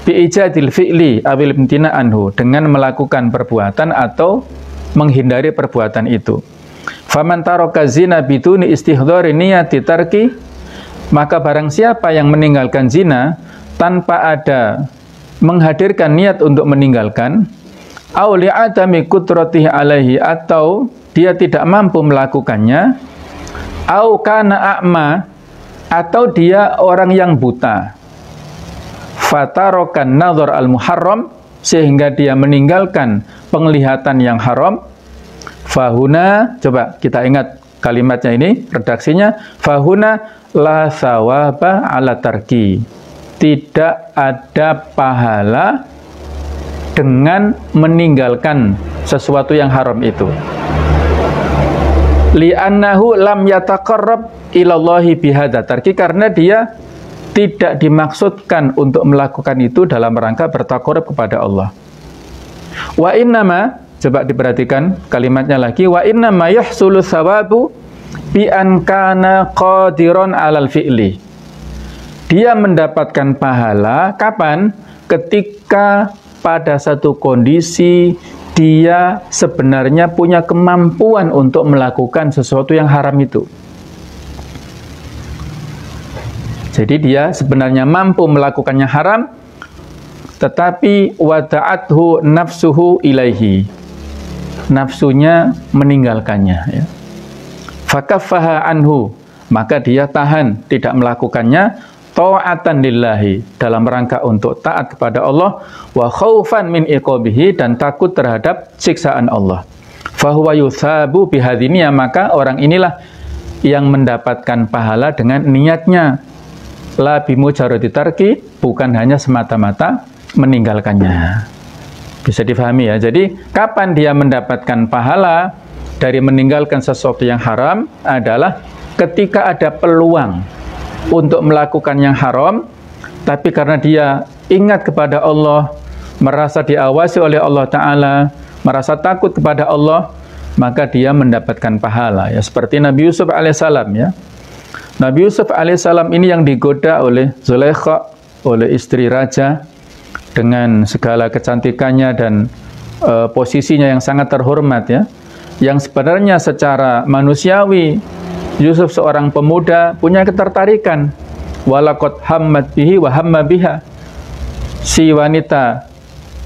Bi'ijadil fi'li awil imtina anhu, dengan melakukan perbuatan atau menghindari perbuatan itu. Faman taraka zina biduni istihdhari niyati tarki, maka barang siapa yang meninggalkan zina tanpa ada menghadirkan niat untuk meninggalkan, au li'adami qudratihi alaihi, atau dia tidak mampu melakukannya, au kana a'ma, atau dia orang yang buta, fatarokan nadhar al-muharram, sehingga dia meninggalkan penglihatan yang haram, fahuna, coba kita ingat kalimatnya ini, redaksinya, fahuna la thawaba ala tarki, tidak ada pahala dengan meninggalkan sesuatu yang haram itu. Li'annahu lam yataqarrab ilallahi bihadza tarki, karena dia tidak dimaksudkan untuk melakukan itu dalam rangka bertaqarrub kepada Allah. Wa innama, coba diperhatikan kalimatnya lagi, wa innama yahsulu thawabu bi an kana qadiran alal fi'li. Dia mendapatkan pahala kapan? Ketika pada satu kondisi dia sebenarnya punya kemampuan untuk melakukan sesuatu yang haram itu. Jadi dia sebenarnya mampu melakukannya haram, tetapi wada'athu nafsuhu ilaihi, nafsunya meninggalkannya ya. Fakaffaha anhu, maka dia tahan tidak melakukannya, ta'atan lillahi, dalam rangka untuk taat kepada Allah, wa khaufan min iqabihi, dan takut terhadap siksaan Allah. Fahuwa yuthabu bihadiniya, maka orang inilah yang mendapatkan pahala dengan niatnya, la bimujarradi tarki, bukan hanya semata-mata meninggalkannya. Bisa difahami ya. Jadi kapan dia mendapatkan pahala dari meninggalkan sesuatu yang haram adalah ketika ada peluang untuk melakukan yang haram, tapi karena dia ingat kepada Allah, merasa diawasi oleh Allah Ta'ala, merasa takut kepada Allah, maka dia mendapatkan pahala ya. Seperti Nabi Yusuf alaihissalam ya. Nabi Yusuf alaihissalam ini yang digoda oleh Zulaikha, oleh istri raja, dengan segala kecantikannya dan posisinya yang sangat terhormat ya. Yang sebenarnya secara manusiawi Yusuf seorang pemuda punya ketertarikan. Walaqad hammat bihi wa hamma biha. Si wanita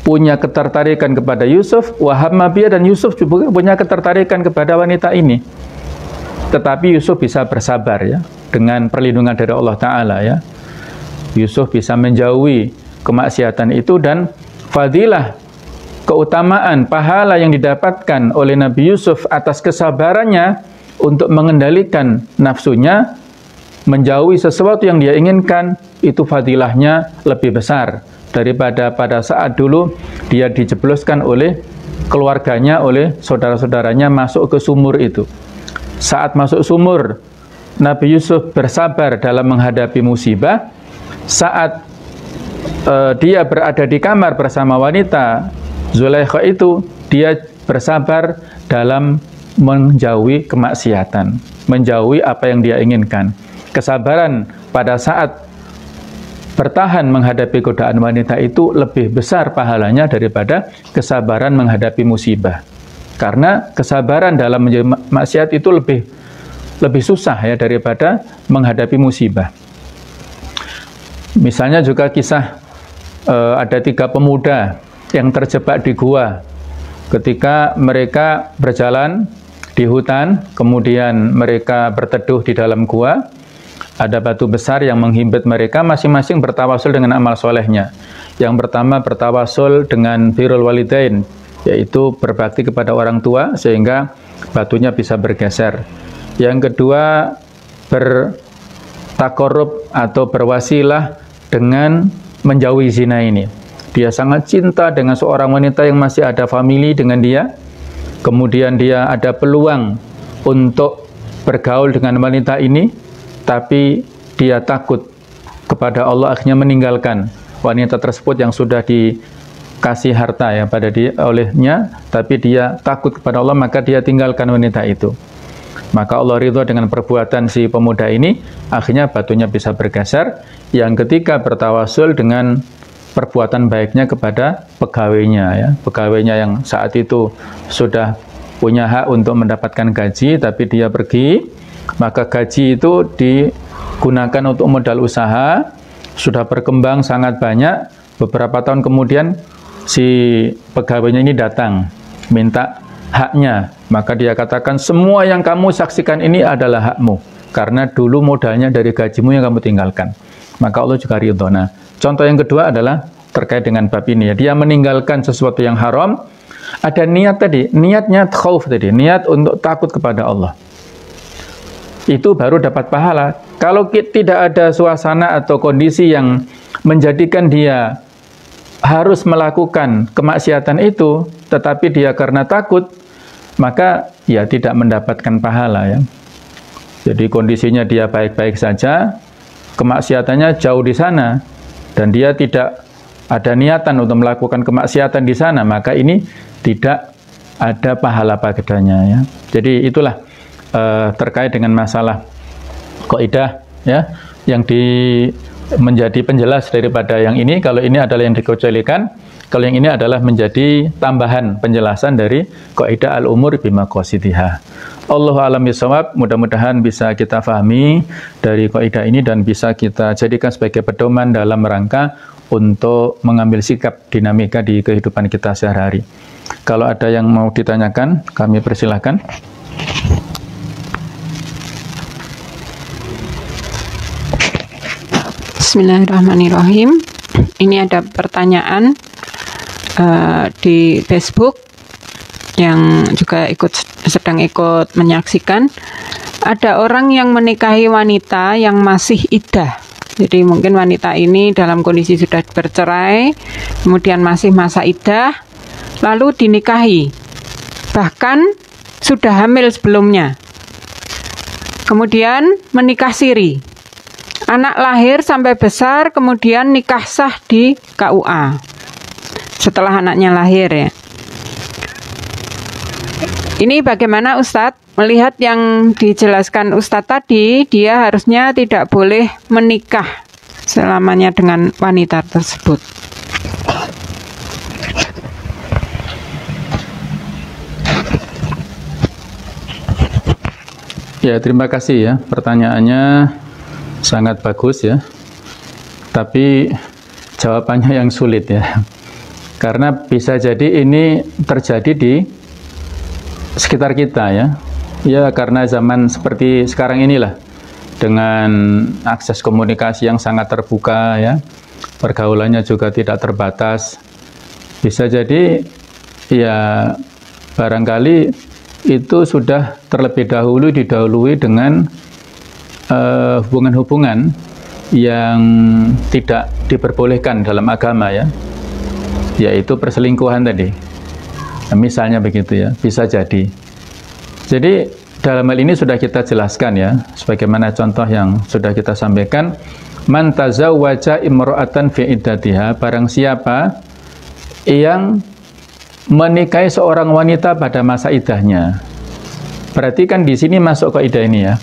punya ketertarikan kepada Yusuf, wa hamma biha, dan Yusuf juga punya ketertarikan kepada wanita ini. Tetapi Yusuf bisa bersabar ya, dengan perlindungan dari Allah Ta'ala ya. Yusuf bisa menjauhi kemaksiatan itu, dan fadilah, keutamaan, pahala yang didapatkan oleh Nabi Yusuf atas kesabarannya untuk mengendalikan nafsunya, menjauhi sesuatu yang dia inginkan, itu fadilahnya lebih besar daripada pada saat dulu dia dijebloskan oleh keluarganya, oleh saudara-saudaranya masuk ke sumur itu. Saat masuk sumur, Nabi Yusuf bersabar dalam menghadapi musibah. Saat dia berada di kamar bersama wanita Zulaikha itu, dia bersabar dalam menjauhi kemaksiatan, menjauhi apa yang dia inginkan. Kesabaran pada saat bertahan menghadapi godaan wanita itu lebih besar pahalanya daripada kesabaran menghadapi musibah. Karena kesabaran dalam menjadi maksiat itu lebih susah ya daripada menghadapi musibah. Misalnya juga kisah ada 3 pemuda yang terjebak di gua ketika mereka berjalan di hutan, kemudian mereka berteduh di dalam gua. Ada batu besar yang menghimpit mereka, masing-masing bertawasul dengan amal solehnya. Yang pertama bertawasul dengan birrul walidain, yaitu berbakti kepada orang tua sehingga batunya bisa bergeser. Yang kedua bertakorub atau berwasilah dengan menjauhi zina ini. Dia sangat cinta dengan seorang wanita yang masih ada famili dengan dia. Kemudian dia ada peluang untuk bergaul dengan wanita ini, tapi dia takut kepada Allah, akhirnya meninggalkan wanita tersebut yang sudah dikasih harta ya pada dia olehnya, tapi dia takut kepada Allah, maka dia tinggalkan wanita itu. Maka Allah ridho dengan perbuatan si pemuda ini, akhirnya batunya bisa bergeser. Yang ketiga bertawasul dengan perbuatan baiknya kepada pegawainya ya, pegawainya yang saat itu sudah punya hak untuk mendapatkan gaji, tapi dia pergi. Maka gaji itu digunakan untuk modal usaha, sudah berkembang sangat banyak. Beberapa tahun kemudian si pegawainya ini datang minta haknya. Maka dia katakan, semua yang kamu saksikan ini adalah hakmu, karena dulu modalnya dari gajimu yang kamu tinggalkan. Maka Allah juga ridho. Nah, contoh yang kedua adalah terkait dengan bab ini ya. Dia meninggalkan sesuatu yang haram. Ada niat tadi, niatnya khauf tadi, niat untuk takut kepada Allah. Itu baru dapat pahala. Kalau tidak ada suasana atau kondisi yang menjadikan dia harus melakukan kemaksiatan itu, tetapi dia karena takut, maka ya tidak mendapatkan pahala ya. Jadi kondisinya dia baik-baik saja, kemaksiatannya jauh di sana, dan dia tidak ada niatan untuk melakukan kemaksiatan di sana, maka ini tidak ada pahala padanya ya. Jadi itulah terkait dengan masalah kaidah ya, yang menjadi penjelas daripada yang ini. Kalau ini adalah yang dikecualikan, kalau yang ini adalah menjadi tambahan penjelasan dari kaidah al-umur bimaqasidiha. Allahu a'lam bishawab. Mudah-mudahan bisa kita fahami dari kaidah ini dan bisa kita jadikan sebagai pedoman dalam rangka untuk mengambil sikap dinamika di kehidupan kita sehari-hari. Kalau ada yang mau ditanyakan, kami persilahkan. Bismillahirrahmanirrahim. Ini ada pertanyaan di Facebook yang juga sedang ikut menyaksikan. Ada orang yang menikahi wanita yang masih iddah. Jadi mungkin wanita ini dalam kondisi sudah bercerai, kemudian masih masa iddah, lalu dinikahi. Bahkan sudah hamil sebelumnya. Kemudian menikah siri. Anak lahir sampai besar, kemudian nikah sah di KUA setelah anaknya lahir ya. Ini bagaimana Ustadz? Melihat yang dijelaskan Ustadz tadi, dia harusnya tidak boleh menikah selamanya dengan wanita tersebut. Ya, terima kasih ya, pertanyaannya sangat bagus ya, tapi jawabannya yang sulit ya, karena bisa jadi ini terjadi di sekitar kita ya, karena zaman seperti sekarang inilah, dengan akses komunikasi yang sangat terbuka ya, pergaulannya juga tidak terbatas, bisa jadi ya barangkali itu sudah terlebih dahulu didahului dengan hubungan-hubungan yang tidak diperbolehkan dalam agama ya, yaitu perselingkuhan tadi. Nah, misalnya begitu ya, bisa jadi. Jadi dalam hal ini sudah kita jelaskan ya, sebagaimana contoh yang sudah kita sampaikan, man tazawwaja imra'atan fi iddatiha, barang siapa yang menikahi seorang wanita pada masa iddahnya. Perhatikan di sini masuk kaidah ini ya.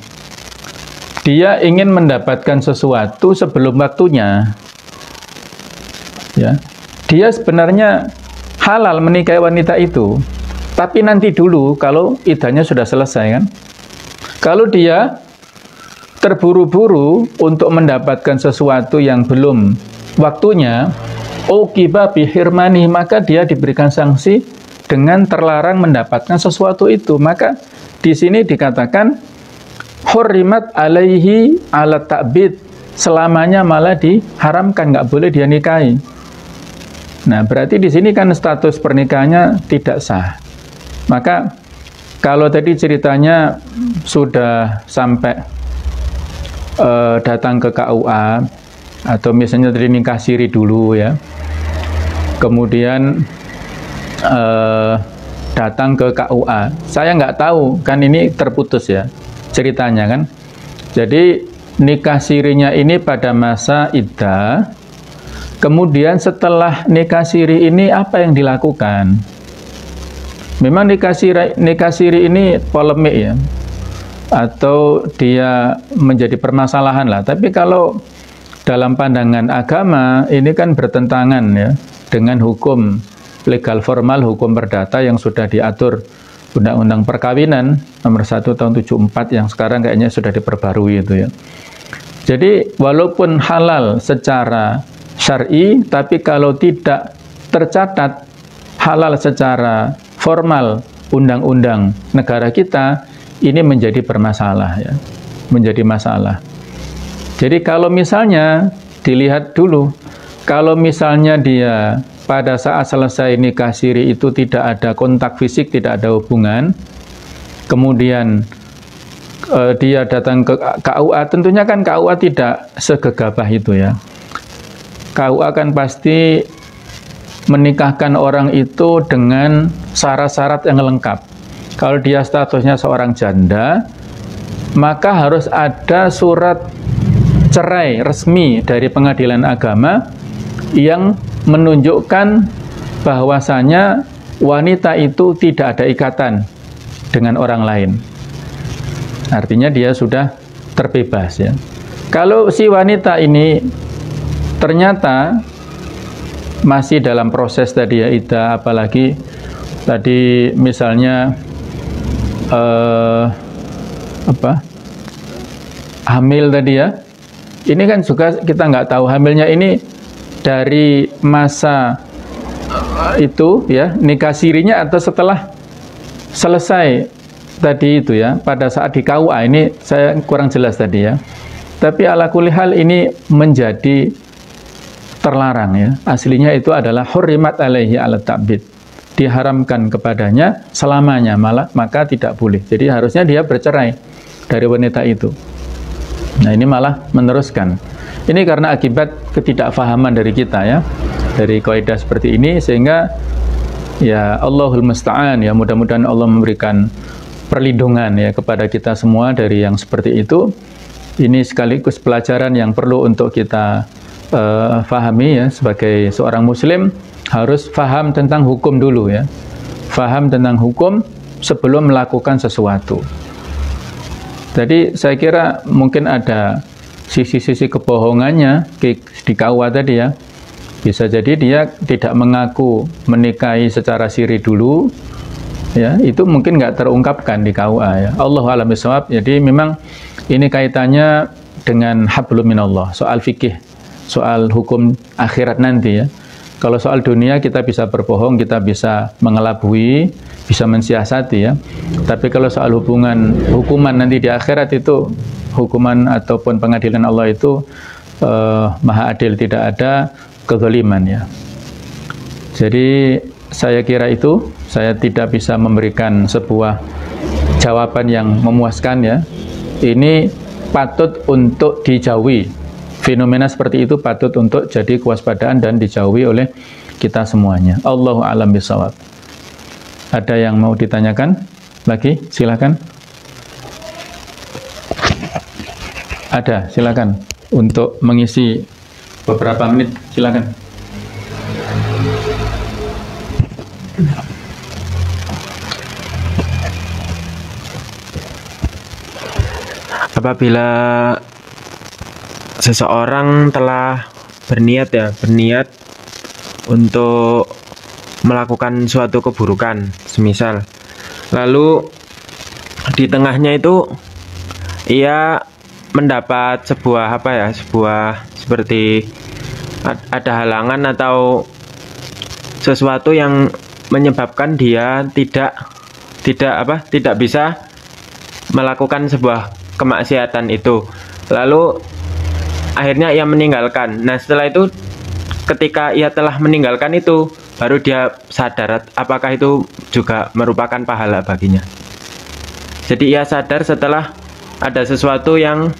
Dia ingin mendapatkan sesuatu sebelum waktunya. ya, dia sebenarnya halal menikahi wanita itu, tapi nanti dulu kalau iddahnya sudah selesai kan. Kalau dia terburu-buru untuk mendapatkan sesuatu yang belum waktunya, uqiba bihirmani, maka dia diberikan sanksi dengan terlarang mendapatkan sesuatu itu. Maka di sini dikatakan hurrimat alaihi ala ta'bid, selamanya malah diharamkan, nggak boleh dia nikahi. Nah, berarti di sini kan status pernikahannya tidak sah. Maka kalau tadi ceritanya sudah sampai datang ke KUA, atau misalnya tadi nikah siri dulu ya, kemudian datang ke KUA, saya nggak tahu kan ini terputus ya ceritanya kan. Jadi nikah sirinya ini pada masa iddah, kemudian setelah nikah siri ini apa yang dilakukan? Memang nikah siri ini polemik ya, atau dia menjadi permasalahan lah. Tapi kalau dalam pandangan agama ini kan bertentangan ya dengan hukum legal formal, hukum perdata yang sudah diatur Undang-Undang Perkawinan nomor 1 tahun 74 yang sekarang kayaknya sudah diperbarui itu ya. Jadi walaupun halal secara syar'i, tapi kalau tidak tercatat halal secara formal undang-undang negara kita, ini menjadi bermasalah ya, menjadi masalah. Jadi kalau misalnya dilihat dulu, kalau misalnya dia pada saat selesai nikah siri itu tidak ada kontak fisik, tidak ada hubungan, kemudian dia datang ke KUA, tentunya kan KUA tidak segegabah itu ya. KUA kan pasti menikahkan orang itu dengan syarat-syarat yang lengkap. Kalau dia statusnya seorang janda, maka harus ada surat cerai resmi dari pengadilan agama yang menunjukkan bahwasanya wanita itu tidak ada ikatan dengan orang lain. Artinya dia sudah terbebas ya. Kalau si wanita ini ternyata masih dalam proses tadi ya iddah, apalagi tadi misalnya hamil tadi ya, ini kan juga kita nggak tahu hamilnya ini dari masa itu ya nikah sirinya atau setelah selesai tadi itu ya, pada saat di KUA. Ini saya kurang jelas tadi ya, tapi ala kulli hal ini menjadi terlarang ya. Aslinya itu adalah hurrimat alaihi ala ta'bid, diharamkan kepadanya selamanya, malah maka tidak boleh. Jadi harusnya dia bercerai dari wanita itu. Nah, ini malah meneruskan. Ini karena akibat ketidakfahaman dari kita ya, dari kaidah seperti ini, sehingga ya Allahul musta'an ya, mudah-mudahan Allah memberikan perlindungan ya kepada kita semua dari yang seperti itu. Ini sekaligus pelajaran yang perlu untuk kita fahami ya, sebagai seorang muslim harus faham tentang hukum dulu ya. Faham tentang hukum sebelum melakukan sesuatu. Jadi saya kira mungkin ada sisi-sisi kebohongannya di KUA tadi ya. Bisa jadi dia tidak mengaku menikahi secara siri dulu ya, itu mungkin nggak terungkapkan di KUA ya. Allahu a'lam bishawab. Jadi memang ini kaitannya dengan hablum minallah, soal fikih, soal hukum akhirat nanti ya. Kalau soal dunia kita bisa berbohong, kita bisa mengelabui, bisa mensiasati ya. Tapi kalau soal hukuman nanti di akhirat itu, hukuman ataupun pengadilan Allah itu maha adil, tidak ada kezaliman ya. Jadi saya kira itu, saya tidak bisa memberikan sebuah jawaban yang memuaskan ya. Ini patut untuk dijauhi. Fenomena seperti itu patut untuk jadi kewaspadaan dan dijauhi oleh kita semuanya. Allahu a'lam bishawab. Ada yang mau ditanyakan lagi? Silakan. Ada, silakan. Untuk mengisi beberapa menit, silakan. Apabila seseorang telah berniat untuk melakukan suatu keburukan semisal. Lalu di tengahnya itu ia mendapat sebuah seperti ada halangan atau sesuatu yang menyebabkan dia tidak bisa melakukan sebuah kemaksiatan itu. Lalu akhirnya ia meninggalkan. Nah, setelah itu ketika ia telah meninggalkan itu, baru dia sadar apakah itu juga merupakan pahala baginya. Jadi ia sadar setelah ada sesuatu yang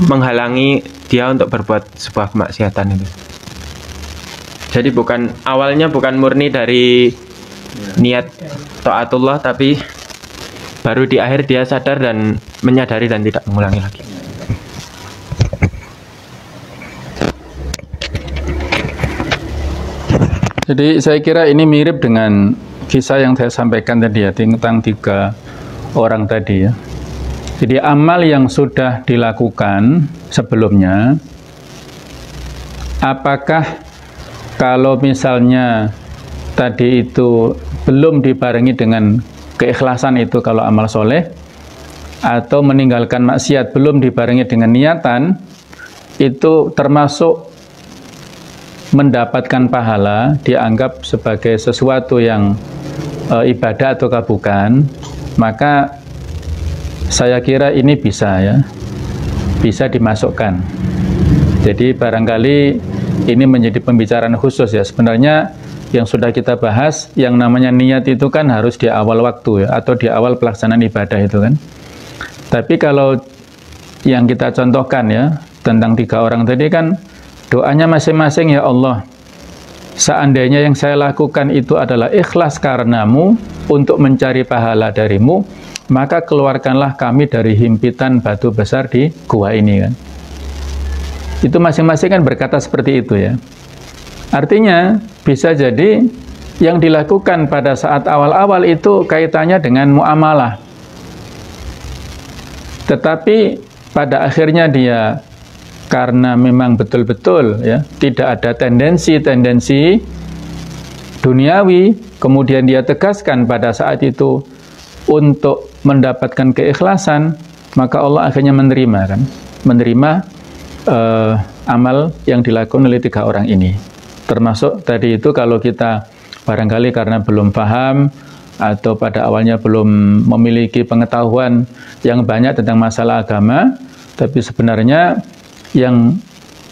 menghalangi dia untuk berbuat sebuah kemaksiatan itu. Jadi awalnya bukan murni dari niat taatullah, tapi baru di akhir dia sadar dan menyadari dan tidak mengulangi lagi. Jadi saya kira ini mirip dengan kisah yang saya sampaikan tadi ya, tentang 3 orang tadi ya. Jadi amal yang sudah dilakukan sebelumnya, apakah kalau misalnya tadi itu belum dibarengi dengan keikhlasan itu kalau amal soleh, atau meninggalkan maksiat belum dibarengi dengan niatan, itu termasuk mendapatkan pahala, dianggap sebagai sesuatu yang ibadah atau bukan, maka saya kira ini bisa dimasukkan. Jadi barangkali ini menjadi pembicaraan khusus ya. Sebenarnya yang sudah kita bahas, yang namanya niat itu kan harus di awal waktu ya, atau di awal pelaksanaan ibadah itu kan. Tapi kalau yang kita contohkan ya, tentang 3 orang tadi kan, doanya masing-masing, ya Allah, seandainya yang saya lakukan itu adalah ikhlas karenamu, untuk mencari pahala darimu, maka keluarkanlah kami dari himpitan batu besar di gua ini kan. Itu masing-masing kan berkata seperti itu ya. Artinya bisa jadi yang dilakukan pada saat awal-awal itu kaitannya dengan muamalah. Tetapi pada akhirnya dia karena memang betul-betul ya tidak ada tendensi duniawi, kemudian dia tegaskan pada saat itu untuk mendapatkan keikhlasan, maka Allah akhirnya menerima amal yang dilakukan oleh 3 orang ini. Termasuk tadi itu kalau kita barangkali karena belum paham atau pada awalnya belum memiliki pengetahuan yang banyak tentang masalah agama, tapi sebenarnya yang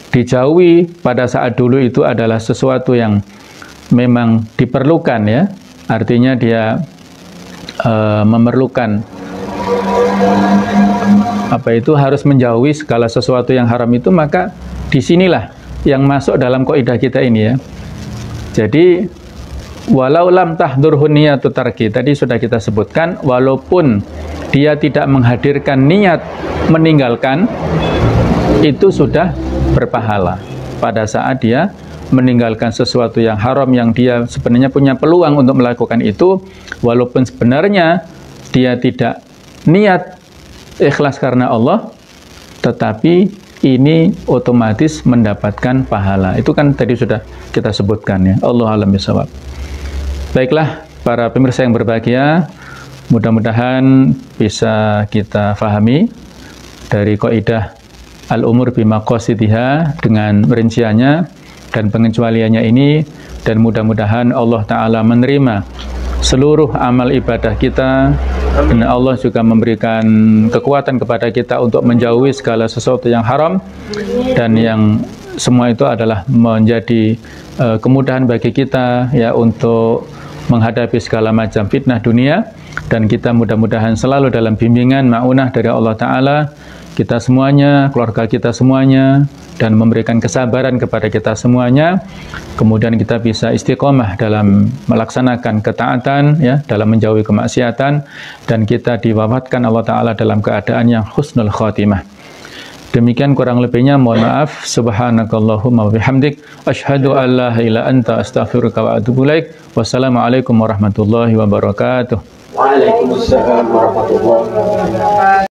dijauhi pada saat dulu itu adalah sesuatu yang memang diperlukan ya. Artinya dia memerlukan harus menjauhi segala sesuatu yang haram itu, maka disinilah yang masuk dalam kaidah kita ini ya. Jadi walau lam tahdurhu niyatu tarki, tadi sudah kita sebutkan, walaupun dia tidak menghadirkan niat meninggalkan, itu sudah berpahala pada saat dia meninggalkan sesuatu yang haram yang dia sebenarnya punya peluang untuk melakukan itu, walaupun sebenarnya dia tidak niat ikhlas karena Allah, tetapi ini otomatis mendapatkan pahala. Itu kan tadi sudah kita sebutkan ya. Allahu a'lam bishawab. Baiklah para pemirsa yang berbahagia, mudah-mudahan bisa kita fahami dari kaidah al-umur bimaqasidiha dengan rinciannya dan pengecualiannya ini, dan mudah-mudahan Allah Ta'ala menerima seluruh amal ibadah kita, dan Allah juga memberikan kekuatan kepada kita untuk menjauhi segala sesuatu yang haram, dan yang semua itu adalah menjadi kemudahan bagi kita ya untuk menghadapi segala macam fitnah dunia, dan kita mudah-mudahan selalu dalam bimbingan ma'unah dari Allah Ta'ala, kita semuanya, keluarga kita semuanya, dan memberikan kesabaran kepada kita semuanya. Kemudian kita bisa istiqomah dalam melaksanakan ketaatan ya, dalam menjauhi kemaksiatan, dan kita diwafatkan Allah Ta'ala dalam keadaan yang husnul khatimah. Demikian kurang lebihnya, mohon maaf. Subhanakallahumma wa bihamdik, asyhadu an la ilaha illa anta, astaghfiruka wa atubu ilaik. Wassalamualaikum warahmatullahi wabarakatuh. Waalaikumsalam warahmatullahi wabarakatuh.